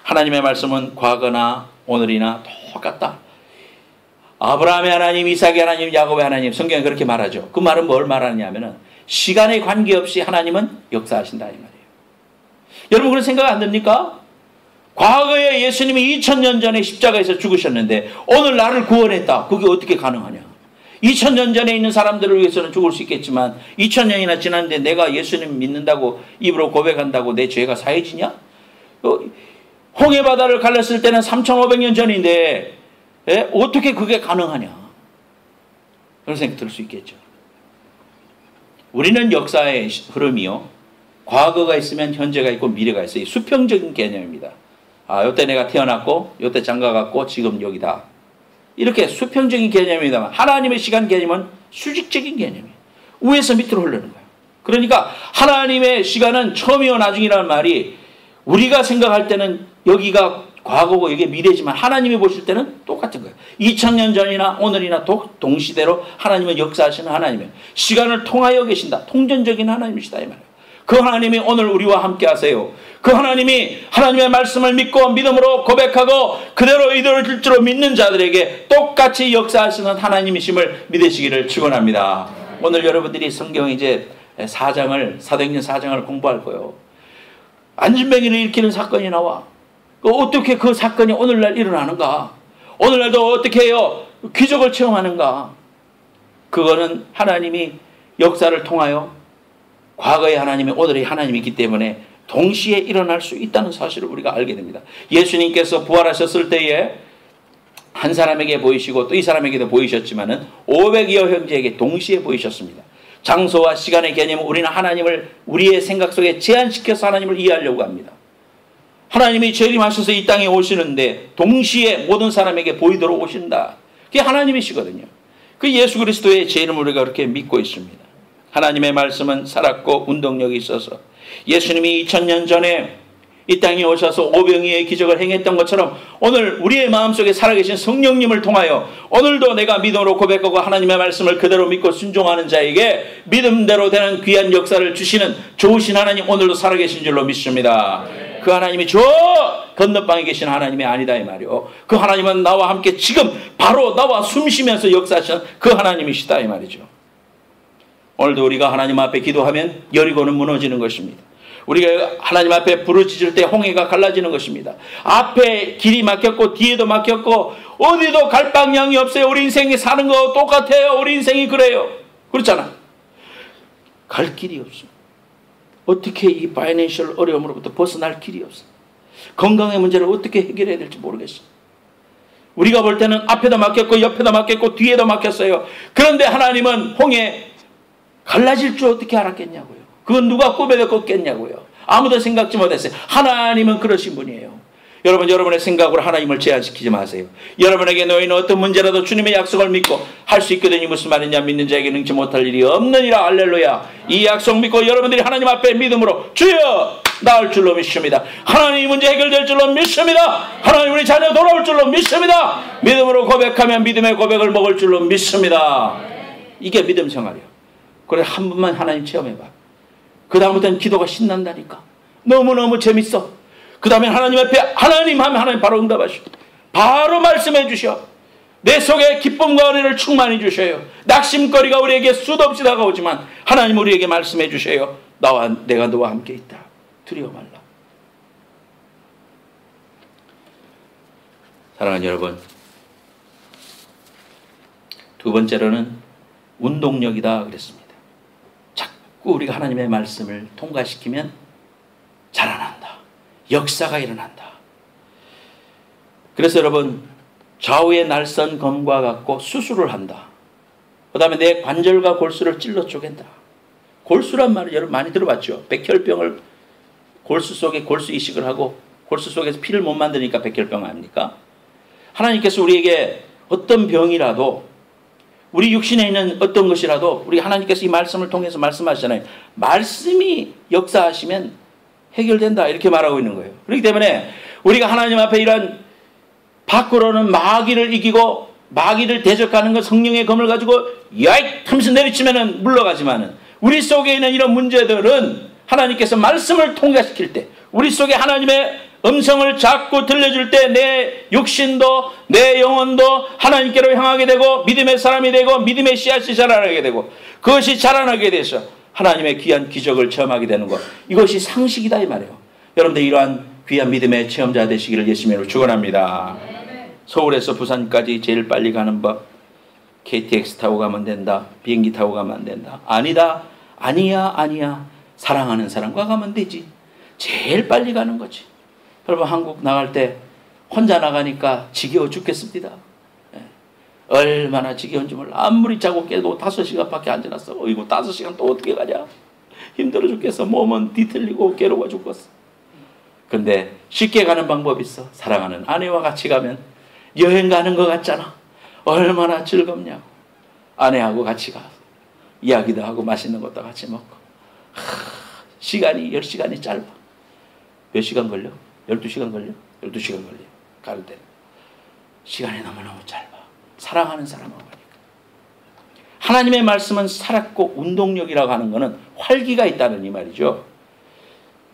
하나님의 말씀은 과거나 오늘이나 똑같다. 아브라함의 하나님, 이삭의 하나님, 야곱의 하나님 성경에 그렇게 말하죠. 그 말은 뭘 말하느냐면은 시간에 관계없이 하나님은 역사하신다 이 말이에요. 여러분 그런 생각 안 듭니까? 과거에 예수님이 2000년 전에 십자가에서 죽으셨는데 오늘 나를 구원했다. 그게 어떻게 가능하냐? 2000년 전에 있는 사람들을 위해서는 죽을 수 있겠지만 2000년이나 지났는데 내가 예수님 믿는다고 입으로 고백한다고 내 죄가 사해지냐? 홍해바다를 갈랐을 때는 3500년 전인데 어떻게 그게 가능하냐? 그런 생각이 들 수 있겠죠. 우리는 역사의 흐름이요, 과거가 있으면 현재가 있고 미래가 있어요. 수평적인 개념입니다. 요때 내가 태어났고 요때 장가갔고 지금 여기다. 이렇게 수평적인 개념입니다만 하나님의 시간 개념은 수직적인 개념이에요. 위에서 밑으로 흐르는 거예요. 그러니까 하나님의 시간은 처음이요 나중이라는 말이 우리가 생각할 때는 여기가 과거고 이게 미래지만 하나님이 보실 때는 똑같은 거예요. 2000년 전이나 오늘이나 동시대로 하나님은 역사하시는 하나님이에요. 시간을 통하여 계신다. 통전적인 하나님이시다 이 말이에요. 그 하나님이 오늘 우리와 함께 하세요. 그 하나님이 하나님의 말씀을 믿고 믿음으로 고백하고 그대로 이루어질 줄 믿는 자들에게 똑같이 역사하시는 하나님이심을 믿으시기를 축원합니다. 오늘 여러분들이 성경 이제 사도행전 4장을 공부할 거예요. 안진뱅이를 일으키는 사건이 나와. 어떻게 그 사건이 오늘날 일어나는가? 오늘날도 어떻게 해요? 기적을 체험하는가? 그거는 하나님이 역사를 통하여 과거의 하나님이 오늘의 하나님이기 때문에 동시에 일어날 수 있다는 사실을 우리가 알게 됩니다. 예수님께서 부활하셨을 때에 한 사람에게 보이시고 또 이 사람에게도 보이셨지만은 500여 형제에게 동시에 보이셨습니다. 장소와 시간의 개념은 우리는 하나님을 우리의 생각 속에 제한시켜서 하나님을 이해하려고 합니다. 하나님이 재림하셔서 이 땅에 오시는데 동시에 모든 사람에게 보이도록 오신다. 그게 하나님이시거든요. 그 예수 그리스도의 제 이름을 우리가 그렇게 믿고 있습니다. 하나님의 말씀은 살았고 운동력이 있어서 예수님이 2000년 전에 이 땅에 오셔서 오병이의 기적을 행했던 것처럼 오늘 우리의 마음속에 살아계신 성령님을 통하여 오늘도 내가 믿음으로 고백하고 하나님의 말씀을 그대로 믿고 순종하는 자에게 믿음대로 되는 귀한 역사를 주시는 좋으신 하나님 오늘도 살아계신 줄로 믿습니다. 그 하나님이 저 건너방에 계신 하나님이 아니다 이 말이요. 그 하나님은 나와 함께 지금 바로 나와 숨쉬면서 역사하시는 그 하나님이시다 이 말이죠. 오늘도 우리가 하나님 앞에 기도하면 여리고는 무너지는 것입니다. 우리가 하나님 앞에 부르짖을 때 홍해가 갈라지는 것입니다. 앞에 길이 막혔고 뒤에도 막혔고 어디도 갈 방향이 없어요. 우리 인생이 사는 거 똑같아요. 우리 인생이 그래요. 그렇잖아. 갈 길이 없어. 어떻게 이 파이낸셜 어려움으로부터 벗어날 길이 없어. 건강의 문제를 어떻게 해결해야 될지 모르겠어. 우리가 볼 때는 앞에도 막혔고 옆에도 막혔고 뒤에도 막혔어요. 그런데 하나님은 홍해 갈라질 줄 어떻게 알았겠냐고요. 그건 누가 꿈에도 꿨겠냐고요. 아무도 생각지 못했어요. 하나님은 그러신 분이에요. 여러분, 여러분의 생각으로 하나님을 제한시키지 마세요. 여러분에게 놓이는 어떤 문제라도 주님의 약속을 믿고 할 수 있거든요. 무슨 말이냐? 믿는 자에게 능치 못할 일이 없느니라. 할렐루야. 이 약속 믿고 여러분들이 하나님 앞에 믿음으로 주여 나을 줄로 믿습니다. 하나님 문제 해결될 줄로 믿습니다. 하나님 우리 자녀 돌아올 줄로 믿습니다. 믿음으로 고백하면 믿음의 고백을 먹을 줄로 믿습니다. 이게 믿음 생활이에요. 그래 한 번만 하나님 체험해봐. 그 다음부터는 기도가 신난다니까. 너무너무 재밌어. 그 다음에 하나님 앞에 하나님 하면 하나님 바로 응답하시고 바로 말씀해 주셔. 내 속에 기쁨과 은혜를 충만히 주셔요. 낙심거리가 우리에게 수도 없이 다가오지만 하나님 우리에게 말씀해 주셔요. 내가 너와 함께 있다. 두려워 말라. 사랑하는 여러분, 두 번째로는 운동력이다 그랬습니다. 자꾸 우리가 하나님의 말씀을 통과시키면 자라난다. 역사가 일어난다. 그래서 여러분, 좌우의 날선 검과 같고 수술을 한다. 그 다음에 내 관절과 골수를 찔러 쪼갠다. 골수란 말을 여러분 많이 들어봤죠. 백혈병을 골수 속에 골수 이식을 하고 골수 속에서 피를 못 만드니까 백혈병 아닙니까? 하나님께서 우리에게 어떤 병이라도 우리 육신에 있는 어떤 것이라도 우리 하나님께서 이 말씀을 통해서 말씀하시잖아요. 말씀이 역사하시면 해결된다 이렇게 말하고 있는 거예요. 그렇기 때문에 우리가 하나님 앞에 이런 밖으로는 마귀를 이기고 마귀를 대적하는 것 성령의 검을 가지고 야잇 하면서 내리치면은 물러가지만은 우리 속에 있는 이런 문제들은 하나님께서 말씀을 통과시킬 때 우리 속에 하나님의 음성을 자꾸 들려줄 때 내 육신도 내 영혼도 하나님께로 향하게 되고 믿음의 사람이 되고 믿음의 씨앗이 자라나게 되고 그것이 자라나게 돼서 하나님의 귀한 기적을 체험하게 되는 것, 이것이 상식이다 이 말이에요. 여러분들 이러한 귀한 믿음의 체험자 되시기를 예수님으로 축원합니다. 서울에서 부산까지 제일 빨리 가는 법, KTX 타고 가면 된다, 비행기 타고 가면 안 된다. 아니다, 아니야. 사랑하는 사람과 가면 되지. 제일 빨리 가는 거지. 여러분 한국 나갈 때 혼자 나가니까 지겨워 죽겠습니다. 얼마나 지겨운지 몰라. 아무리 자고 깨도 5시간밖에 안 지났어. 어이구 5시간 또 어떻게 가냐. 힘들어 죽겠어. 몸은 뒤틀리고 괴로워 죽겠어. 근데 쉽게 가는 방법이 있어. 사랑하는 아내와 같이 가면 여행 가는 것 같잖아. 얼마나 즐겁냐고. 아내하고 같이 가서 이야기도 하고 맛있는 것도 같이 먹고. 시간이 10시간이 짧아. 몇 시간 걸려? 12시간 걸려? 12시간 걸려. 가는 데는. 시간이 너무너무 짧아. 사랑하는 사람하고 가니까. 하나님의 말씀은 살았고 운동력이라고 하는 것은 활기가 있다는 이 말이죠.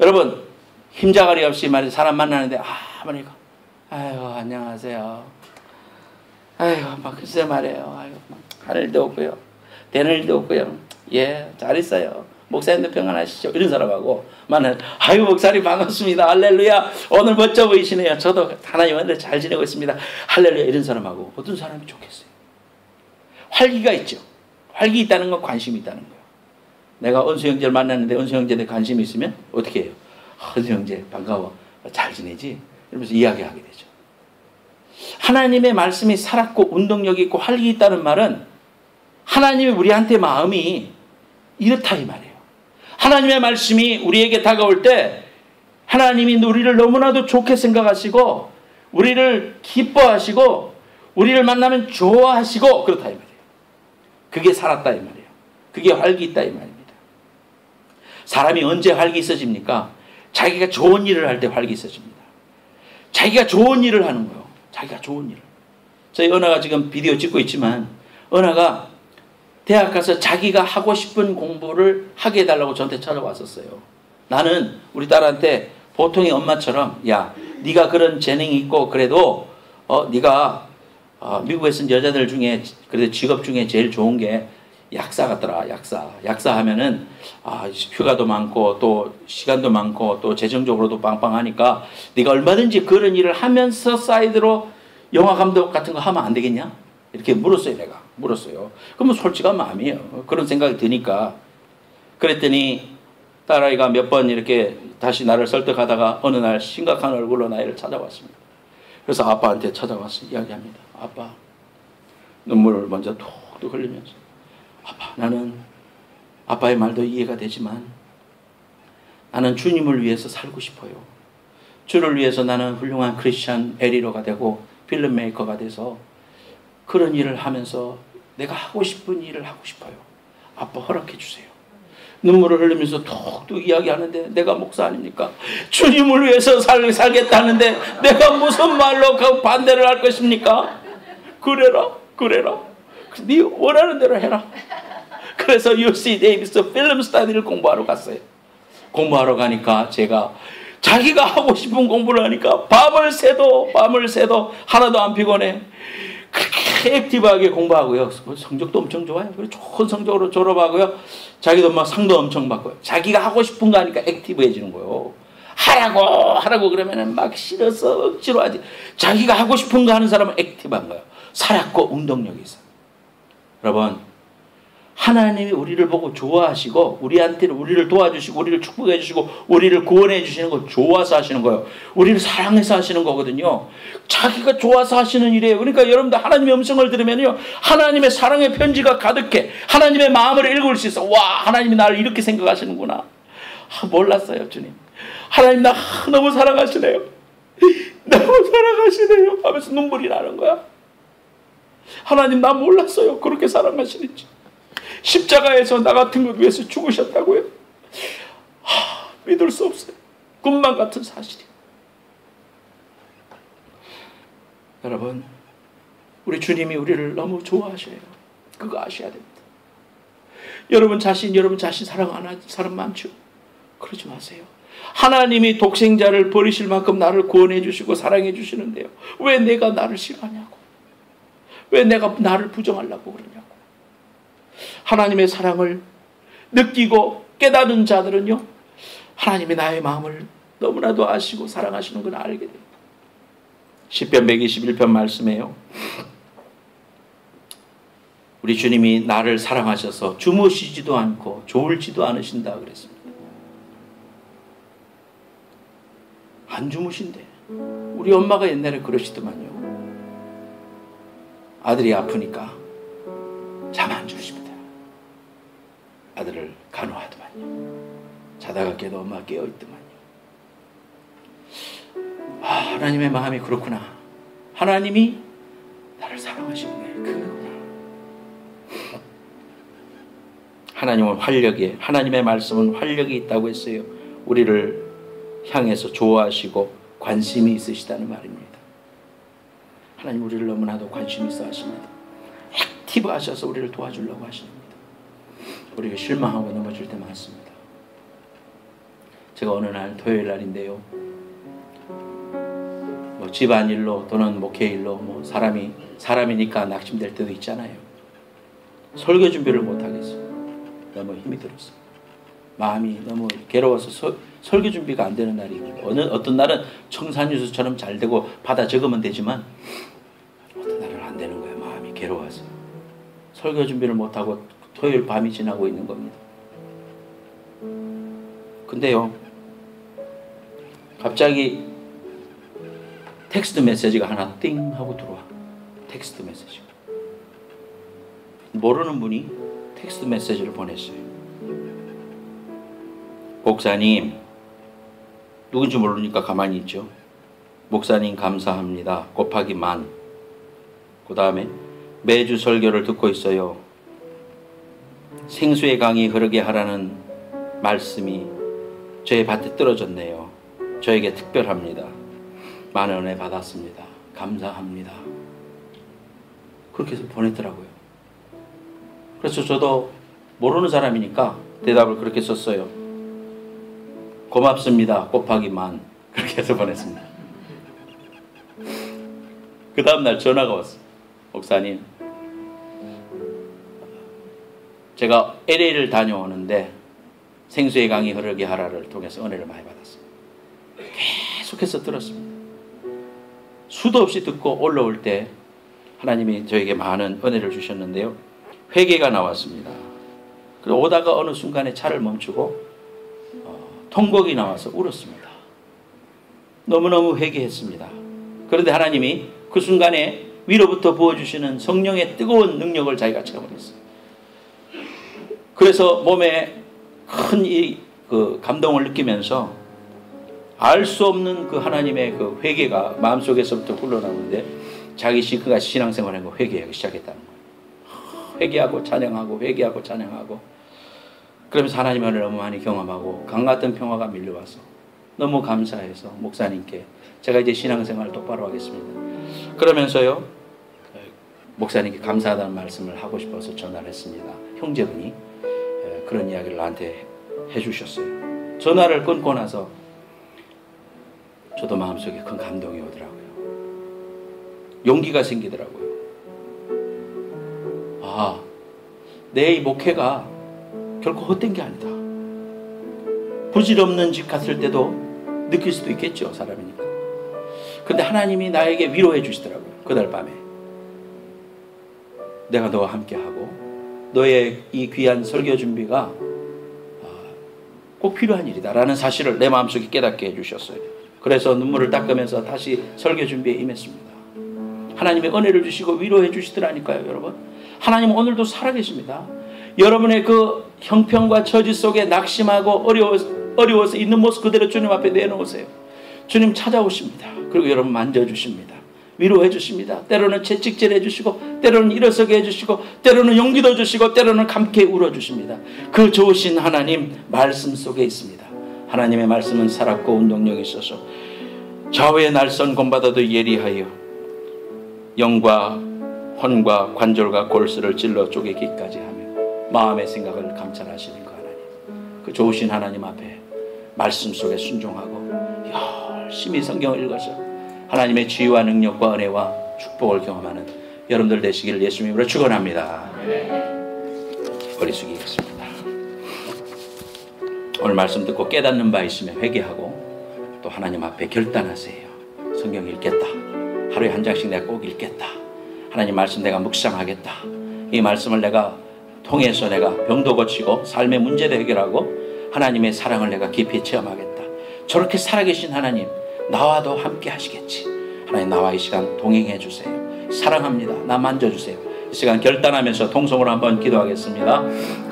여러분 힘자갈이 없이 말이 사람 만나는데 아무리가 아이고 안녕하세요. 아이고 막 글쎄 말이에요. 아이고 할 일도 없고요. 되는 일도 없고요. 예, 잘 있어요. 목사님도 평안하시죠? 이런 사람하고 만나는 아이고 목사님 반갑습니다. 할렐루야. 오늘 멋져 보이시네요. 저도 하나님 은혜로 잘 지내고 있습니다. 할렐루야. 이런 사람하고 어떤 사람이 좋겠어요? 활기가 있죠. 활기 있다는 건 관심이 있다는 거예요. 내가 은수 형제를 만났는데 은수 형제에 관심이 있으면 어떻게 해요? 은수 형제 반가워. 잘 지내지? 이러면서 이야기하게 되죠. 하나님의 말씀이 살았고 운동력이 있고 활기 있다는 말은 하나님이 우리한테 마음이 이렇다 이 말이에요. 하나님의 말씀이 우리에게 다가올 때 하나님이 우리를 너무나도 좋게 생각하시고 우리를 기뻐하시고 우리를 만나면 좋아하시고 그렇다 이 말이에요. 그게 살았다 이 말이에요. 그게 활기 있다 이 말입니다. 사람이 언제 활기 있어집니까? 자기가 좋은 일을 할 때 활기 있어집니다. 자기가 좋은 일을 하는 거예요. 자기가 좋은 일을. 저희 은하가 지금 비디오 찍고 있지만 은하가 대학 가서 자기가 하고 싶은 공부를 하게 해달라고 저한테 찾아왔었어요. 나는 우리 딸한테 보통의 엄마처럼 야 네가 그런 재능이 있고 그래도 네가 미국에서는 여자들 중에 그래도 직업 중에 제일 좋은 게 약사 같더라. 약사 하면은 휴가도 많고 또 시간도 많고 또 재정적으로도 빵빵하니까 네가 얼마든지 그런 일을 하면서 사이드로 영화 감독 같은 거 하면 안 되겠냐? 이렇게 물었어요. 내가 물었어요. 그러면 솔직한 마음이에요. 그런 생각이 드니까 그랬더니 딸아이가 몇 번 이렇게 다시 나를 설득하다가 어느 날 심각한 얼굴로 나를 찾아왔습니다. 그래서 아빠한테 찾아와서 이야기합니다. 아빠, 눈물을 먼저 톡톡 흘리면서 아빠, 나는 아빠의 말도 이해가 되지만 나는 주님을 위해서 살고 싶어요. 주를 위해서 나는 훌륭한 크리스찬 에디터가 되고 필름 메이커가 돼서 그런 일을 하면서 내가 하고 싶은 일을 하고 싶어요. 아빠 허락해 주세요. 눈물을 흘리면서 톡톡 이야기하는데 내가 목사 아닙니까? 주님을 위해서 살겠다는데 내가 무슨 말로 그 반대를 할 것입니까? 그래라. 네 원하는 대로 해라. 그래서 UC 데이비스 필름 스타디를 공부하러 갔어요. 공부하러 가니까 자기가 하고 싶은 공부를 하니까 밤을 새도 하나도 안 피곤해. 그렇게 액티브하게 공부하고요. 성적도 엄청 좋아요. 좋은 성적으로 졸업하고요. 자기도 막 상도 엄청 받고요. 자기가 하고 싶은 거 하니까 액티브해지는 거예요. 하라고 그러면은 막 싫어서 억지로 하지. 자기가 하고 싶은 거 하는 사람은 액티브한 거예요. 살았고 운동력이 있어요. 여러분, 하나님이 우리를 보고 좋아하시고 우리한테는 우리를 도와주시고 우리를 축복해 주시고 우리를 구원해 주시는 거 좋아서 하시는 거예요. 우리를 사랑해서 하시는 거거든요. 자기가 좋아서 하시는 일이에요. 그러니까 여러분들 하나님의 음성을 들으면요, 하나님의 사랑의 편지가 가득해. 하나님의 마음을 읽을 수 있어. 와, 하나님이 나를 이렇게 생각하시는구나. 몰랐어요, 주님. 하나님 나 너무 사랑하시네요. 너무 사랑하시네요 하면서 눈물이 나는 거야. 하나님 나 몰랐어요. 그렇게 사랑하시는지. 십자가에서 나 같은 것 위해서 죽으셨다고요? 믿을 수 없어요. 꿈만 같은 사실이에요. 여러분, 우리 주님이 우리를 너무 좋아하셔요. 그거 아셔야 됩니다. 여러분 자신 사랑하는 사람 많죠? 그러지 마세요. 하나님이 독생자를 버리실 만큼 나를 구원해 주시고 사랑해 주시는데요, 왜 내가 나를 싫어하냐고, 왜 내가 나를 부정하려고 그러냐고. 하나님의 사랑을 느끼고 깨닫는 자들은요, 하나님이 나의 마음을 너무나도 아시고 사랑하시는 걸 알게 됩니다. 시편 121편 말씀에요, 우리 주님이 나를 사랑하셔서 주무시지도 않고 졸지도 않으신다 그랬습니다. 안 주무신대. 우리 엄마가 옛날에 그러시더만요. 아들이 아프니까 잠 안 주십니다. 아들을 간호하더만요. 자다가 깨도 엄마 깨어있더만요. 하나님의 마음이 그렇구나. 하나님이 나를 사랑하시네. 그거구나. 하나님은 활력이, 하나님의 말씀은 활력이 있다고 했어요. 우리를 향해서 좋아하시고 관심이 있으시다는 말입니다. 하나님 우리를 너무나도 관심이 있어 하십니다. 액티브 하셔서 우리를 도와주려고 하십니다. 우리가 실망하고 넘어질 때 많습니다. 제가 어느 날 토요일 날인데요, 뭐 집안일로 또는 목회일로 사람이니까 낙심될 때도 있잖아요. 설교 준비를 못 하겠어요. 너무 힘이 들었어요. 마음이 너무 괴로워서 설교 준비가 안 되는 날이 있고, 어떤 날은 청산유수처럼 잘 되고 받아 적으면 되지만 어떤 날은 안 되는 거예요. 마음이 괴로워서 설교 준비를 못하고 토요일 밤이 지나고 있는 겁니다. 근데요, 갑자기 텍스트 메시지가 하나 띵 하고 들어와. 텍스트 메시지가. 모르는 분이 텍스트 메시지를 보냈어요. 목사님, 누군지 모르니까 가만히 있죠. 목사님 감사합니다. 곱하기 만. 그 다음에 매주 설교를 듣고 있어요. 생수의 강이 흐르게 하라는 말씀이 저의 밭에 떨어졌네요. 저에게 특별합니다. 많은 은혜 받았습니다. 감사합니다. 그렇게 해서 보냈더라고요. 그래서 저도 모르는 사람이니까 대답을 그렇게 썼어요. 고맙습니다. 곱하기 만. 그렇게 해서 보냈습니다. 그 다음날 전화가 왔어요. 목사님, 제가 LA를 다녀오는데 생수의 강이 흐르게 하라를 통해서 은혜를 많이 받았어요. 계속해서 들었습니다. 수도 없이 듣고 올라올 때 하나님이 저에게 많은 은혜를 주셨는데요, 회개가 나왔습니다. 그리고 오다가 어느 순간에 차를 멈추고 통곡이 나와서 울었습니다. 너무너무 회개했습니다. 그런데 하나님이 그 순간에 위로부터 부어주시는 성령의 뜨거운 능력을 자기가 체험했어요. 그래서 몸에 큰 그 감동을 느끼면서 알 수 없는 그 하나님의 그 회개가 마음속에서부터 흘러나오는데, 자기 그가 신앙생활한 거 회개하기 시작했다는 거예요. 회개하고 찬양하고 회개하고 찬양하고, 그러면서 하나님의 은혜를 너무 많이 경험하고 강같은 평화가 밀려와서 너무 감사해서 목사님께 제가 이제 신앙생활을 똑바로 하겠습니다. 그러면서요, 목사님께 감사하다는 말씀을 하고 싶어서 전화를 했습니다. 형제분이 그런 이야기를 나한테 해주셨어요. 전화를 끊고 나서 저도 마음속에 큰 감동이 오더라고요. 용기가 생기더라고요. 내 이 목회가 결코 헛된 게 아니다. 부질없는 짓 같을 때도 느낄 수도 있겠죠, 사람이니까. 근데 하나님이 나에게 위로해 주시더라고요. 그날 밤에 내가 너와 함께하고 너의 이 귀한 설교 준비가 꼭 필요한 일이다 라는 사실을 내 마음속에 깨닫게 해주셨어요. 그래서 눈물을 닦으면서 다시 설교 준비에 임했습니다. 하나님의 은혜를 주시고 위로해 주시더라니까요. 여러분, 하나님은 오늘도 살아계십니다. 여러분의 그 형편과 처지 속에 낙심하고 어려워서 있는 모습 그대로 주님 앞에 내놓으세요. 주님 찾아오십니다. 그리고 여러분 만져주십니다. 위로해 주십니다. 때로는 채찍질 해주시고, 때로는 일어서게 해주시고, 때로는 용기도 주시고, 때로는 감게 울어주십니다. 그 좋으신 하나님 말씀 속에 있습니다. 하나님의 말씀은 살았고 운동력이 있어서 좌우의 날선 곤바다도 예리하여 영과 혼과 관절과 골수를 찔러 쪼개기까지 하며 마음의 생각을 감찰하시는 그 하나님, 그 좋으신 하나님 앞에 말씀 속에 순종하고 열심히 성경을 읽어서 하나님의 지혜와 능력과 은혜와 축복을 경험하는 여러분들 되시기를 예수님 이름으로 축원합니다. 머리 숙이겠습니다. 오늘 말씀 듣고 깨닫는 바 있으면 회개하고 또 하나님 앞에 결단하세요. 성경 읽겠다. 하루에 한 장씩 내가 꼭 읽겠다. 하나님 말씀 내가 묵상하겠다. 이 말씀을 내가 통해서 내가 병도 고치고 삶의 문제도 해결하고 하나님의 사랑을 내가 깊이 체험하겠다. 저렇게 살아계신 하나님 나와도 함께 하시겠지. 하나님 나와 이 시간 동행해 주세요. 사랑합니다. 나 만져주세요. 이 시간 결단하면서 통성으로 한번 기도하겠습니다.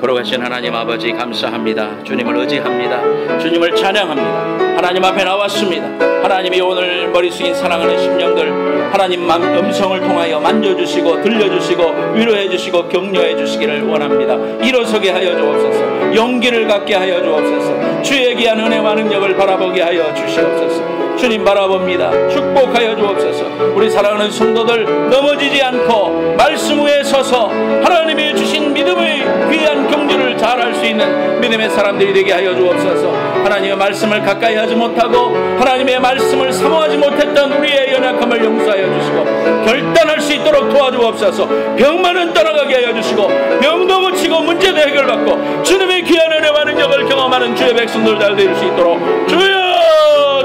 거룩하신 하나님 아버지 감사합니다. 주님을 의지합니다. 주님을 찬양합니다. 하나님 앞에 나왔습니다. 하나님이 오늘 머리 숙인 사랑하는 심령들 하나님 음성을 통하여 만져주시고 들려주시고 위로해주시고 격려해주시기를 원합니다. 일어서게 하여 주옵소서. 용기를 갖게 하여 주옵소서. 주의 귀한 은혜와 능력을 바라보게 하여 주시옵소서. 주님 바라봅니다. 축복하여 주옵소서. 우리 사랑하는 성도들 넘어지지 않고 말씀 위에 서서 하나님이 주신 믿음의 귀한 경주를 잘할 수 있는 믿음의 사람들이 되게 하여 주옵소서. 하나님의 말씀을 가까이 하지 못하고 하나님의 말씀을 사모하지 못했던 우리의 연약함을 용서하여 주시고 결단할 수 있도록 도와주옵소서. 병만은 떠나가게 하여 주시고 병도 고치고 문제도 해결받고 주님의 귀한 은혜와 능력을 경험하는 주의 백성들 잘 될 수 있도록 주여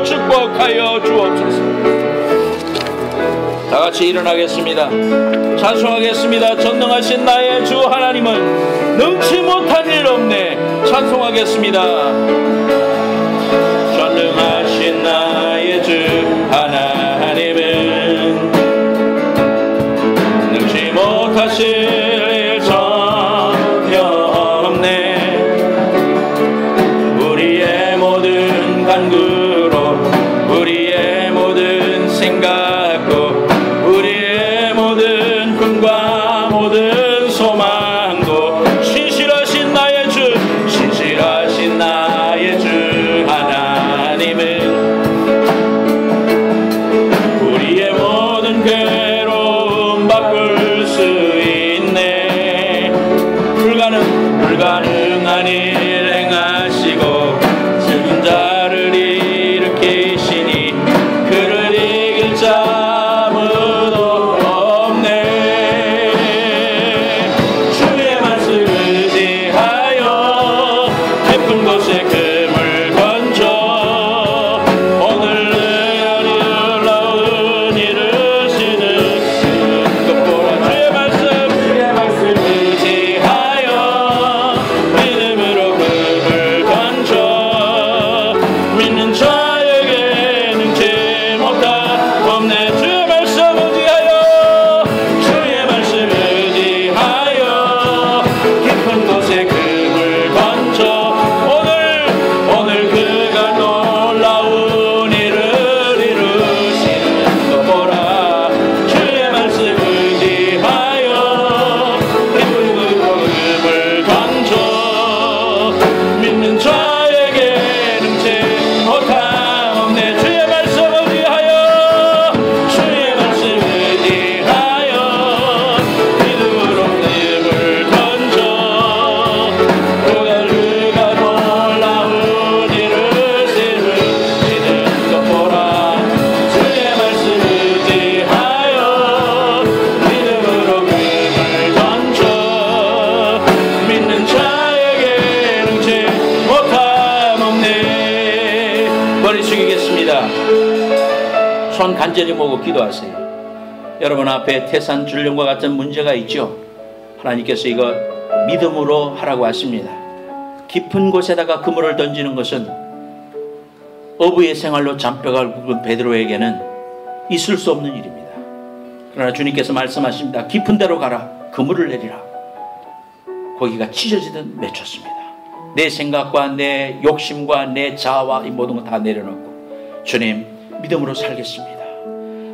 축복하여 주옵소서. 다같이 일어나겠습니다. 찬송하겠습니다. 전능하신 나의 주 하나님은 능치 못한 일 없네. 찬송하겠습니다. 전능하신 나의 주 하나님은 능치 못하실 일 전혀 없네. 우리의 모든 간구로 우리의 모든 생각고 우리의 모든 꿈과 모든 소망도 신실하신 나의 주 신실하신 나의 주 하나님은 우리의 모든 괴로움 바꿀 수 있네. 불가능한 일 행하시고 죽은 자를 일으키시니 그를 이길 자 아무도 없네. 주의 말씀 의지하여 깊은 곳에 금을 던져 오늘 놀라운 이루시는 것보라. 주의 말씀 의지하여 믿음으로 금을 던져 믿는 자에게 능치 못할 없네. 주의 말씀 의지하여 주의 말씀 의지하여 깊은 곳에 금을 던져 오늘 그가 놀라운 일을 이루시는 것 보라. 주의 말씀 의지하여 깊은 곳에 금을 던져 믿는 자에게 능치 못함 없네. 주의 말씀 의지하여 주의 말씀 의지하여 믿음으로 금을 던져 그가 놀라운 일을 이루시는 것 보라. 주의 말씀 의지하여 믿음으로 금을 던져 믿는 자에게 능치 못함 없네. 머리 숙이겠습니다. 손 간절히 모으고 기도하세요. 여러분 앞에 태산 줄령과 같은 문제가 있죠. 하나님께서 이거 믿음으로 하라고 하십니다. 깊은 곳에다가 그물을 던지는 것은 어부의 생활로 잔뼈가 굵은 베드로에게는 있을 수 없는 일입니다. 그러나 주님께서 말씀하십니다. 깊은 데로 가라. 그물을 내리라. 거기가 찢어지듯 맺혔습니다. 내 생각과 내 욕심과 내 자아와 이 모든 거 다 내려놓고 주님 믿음으로 살겠습니다.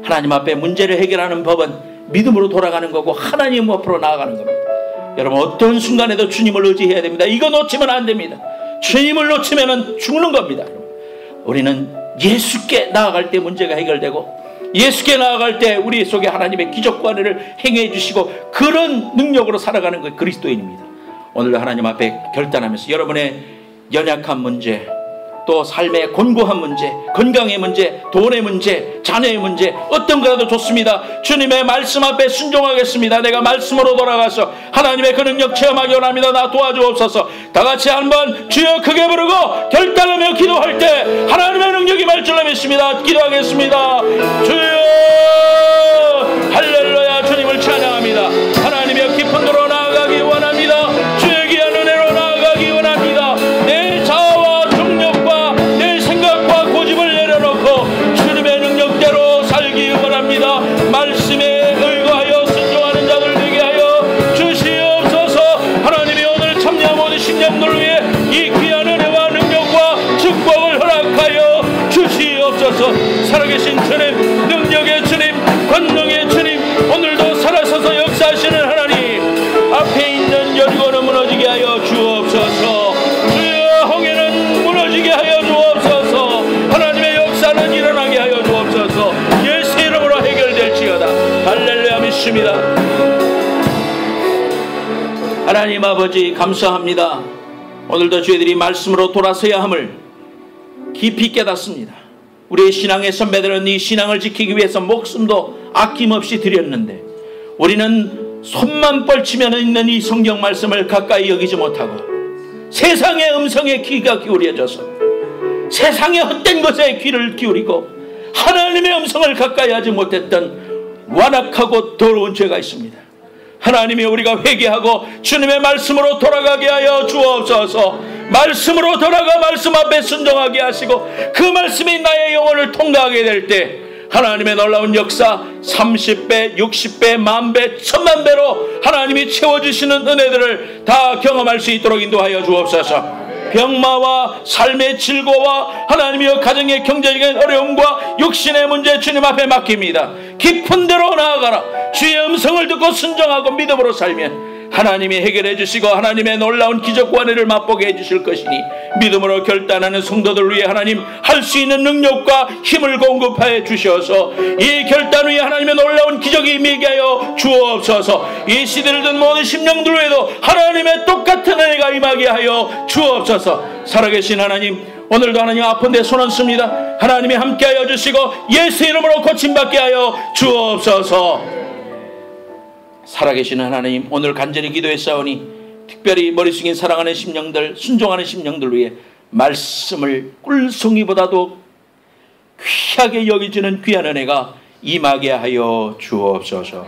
하나님 앞에 문제를 해결하는 법은 믿음으로 돌아가는 거고 하나님 앞으로 나아가는 겁니다. 여러분 어떤 순간에도 주님을 의지해야 됩니다. 이거 놓치면 안 됩니다. 주님을 놓치면 죽는 겁니다. 우리는 예수께 나아갈 때 문제가 해결되고 예수께 나아갈 때 우리 속에 하나님의 기적과 은혜를 행해 주시고 그런 능력으로 살아가는 것 그리스도인입니다. 오늘도 하나님 앞에 결단하면서 여러분의 연약한 문제, 또 삶의 곤고한 문제, 건강의 문제, 돈의 문제, 자녀의 문제 어떤 거라도 좋습니다. 주님의 말씀 앞에 순종하겠습니다. 내가 말씀으로 돌아가서 하나님의 그 능력 체험하기 원합니다. 나 도와주옵소서. 다 같이 한번 주여 크게 부르고 결단하며 기도할 때 하나님의 능력이 임할 줄로 믿습니다. 기도하겠습니다. 주여 할렐루야. 주님을 찬양합니다. 하나님의 깊은 데로 나아가기 원합니다. 주의 귀한 은혜로 나아가기 원합니다. 내 자아와 정력과 내 생각과 고집을 내려놓고 주님의 능력대로 살기 원합니다. 말씀에 의거하여 주십니다. 하나님 아버지 감사합니다. 오늘도 저희들이 말씀으로 돌아서야 함을 깊이 깨닫습니다. 우리의 신앙의 선배들은 이 신앙을 지키기 위해서 목숨도 아낌없이 드렸는데 우리는 손만 뻘치면 있는 이 성경 말씀을 가까이 여기지 못하고 세상의 음성에 귀가 기울여져서 세상의 헛된 것에 귀를 기울이고 하나님의 음성을 가까이 하지 못했던 완악하고 더러운 죄가 있습니다. 하나님이 우리가 회개하고 주님의 말씀으로 돌아가게 하여 주옵소서. 말씀으로 돌아가 말씀 앞에 순종하게 하시고 그 말씀이 나의 영혼을 통과하게 될 때 하나님의 놀라운 역사 30배, 60배, 만배, 1000만배로 하나님이 채워주시는 은혜들을 다 경험할 수 있도록 인도하여 주옵소서. 병마와 삶의 질고와 하나님이여 가정의 경제적인 어려움과 육신의 문제 주님 앞에 맡깁니다. 깊은 데로 나아가라. 주의 음성을 듣고 순종하고 믿음으로 살면 하나님이 해결해 주시고 하나님의 놀라운 기적과 은혜를 맛보게 해주실 것이니 믿음으로 결단하는 성도들 위해 하나님 할 수 있는 능력과 힘을 공급하여 주셔서 이 결단 위에 하나님의 놀라운 기적이 임하게 하여 주옵소서. 이 시대를 든 모든 심령들 위에도 하나님의 똑같은 은혜가 임하게 하여 주옵소서. 살아계신 하나님, 오늘도 하나님 아픈 데 손 얹습니다. 하나님이 함께하여 주시고 예수 이름으로 고침받게 하여 주옵소서. 살아계시는 하나님, 오늘 간절히 기도했사오니 특별히 머리 숙인 사랑하는 심령들, 순종하는 심령들 위해 말씀을 꿀송이보다도 귀하게 여기지는 귀한 은혜가 임하게 하여 주옵소서.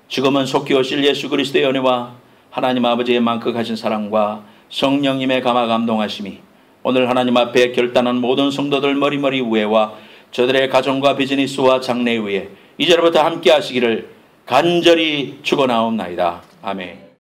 지금은 속히 오실 예수 그리스도의 은혜와 하나님 아버지의 만극하신 사랑과 성령님의 감화 감동하심이 오늘 하나님 앞에 결단한 모든 성도들 머리머리 위에와 저들의 가정과 비즈니스와 장래 위에 이제부터 함께 하시기를 간절히 축원하옵나이다. 아멘.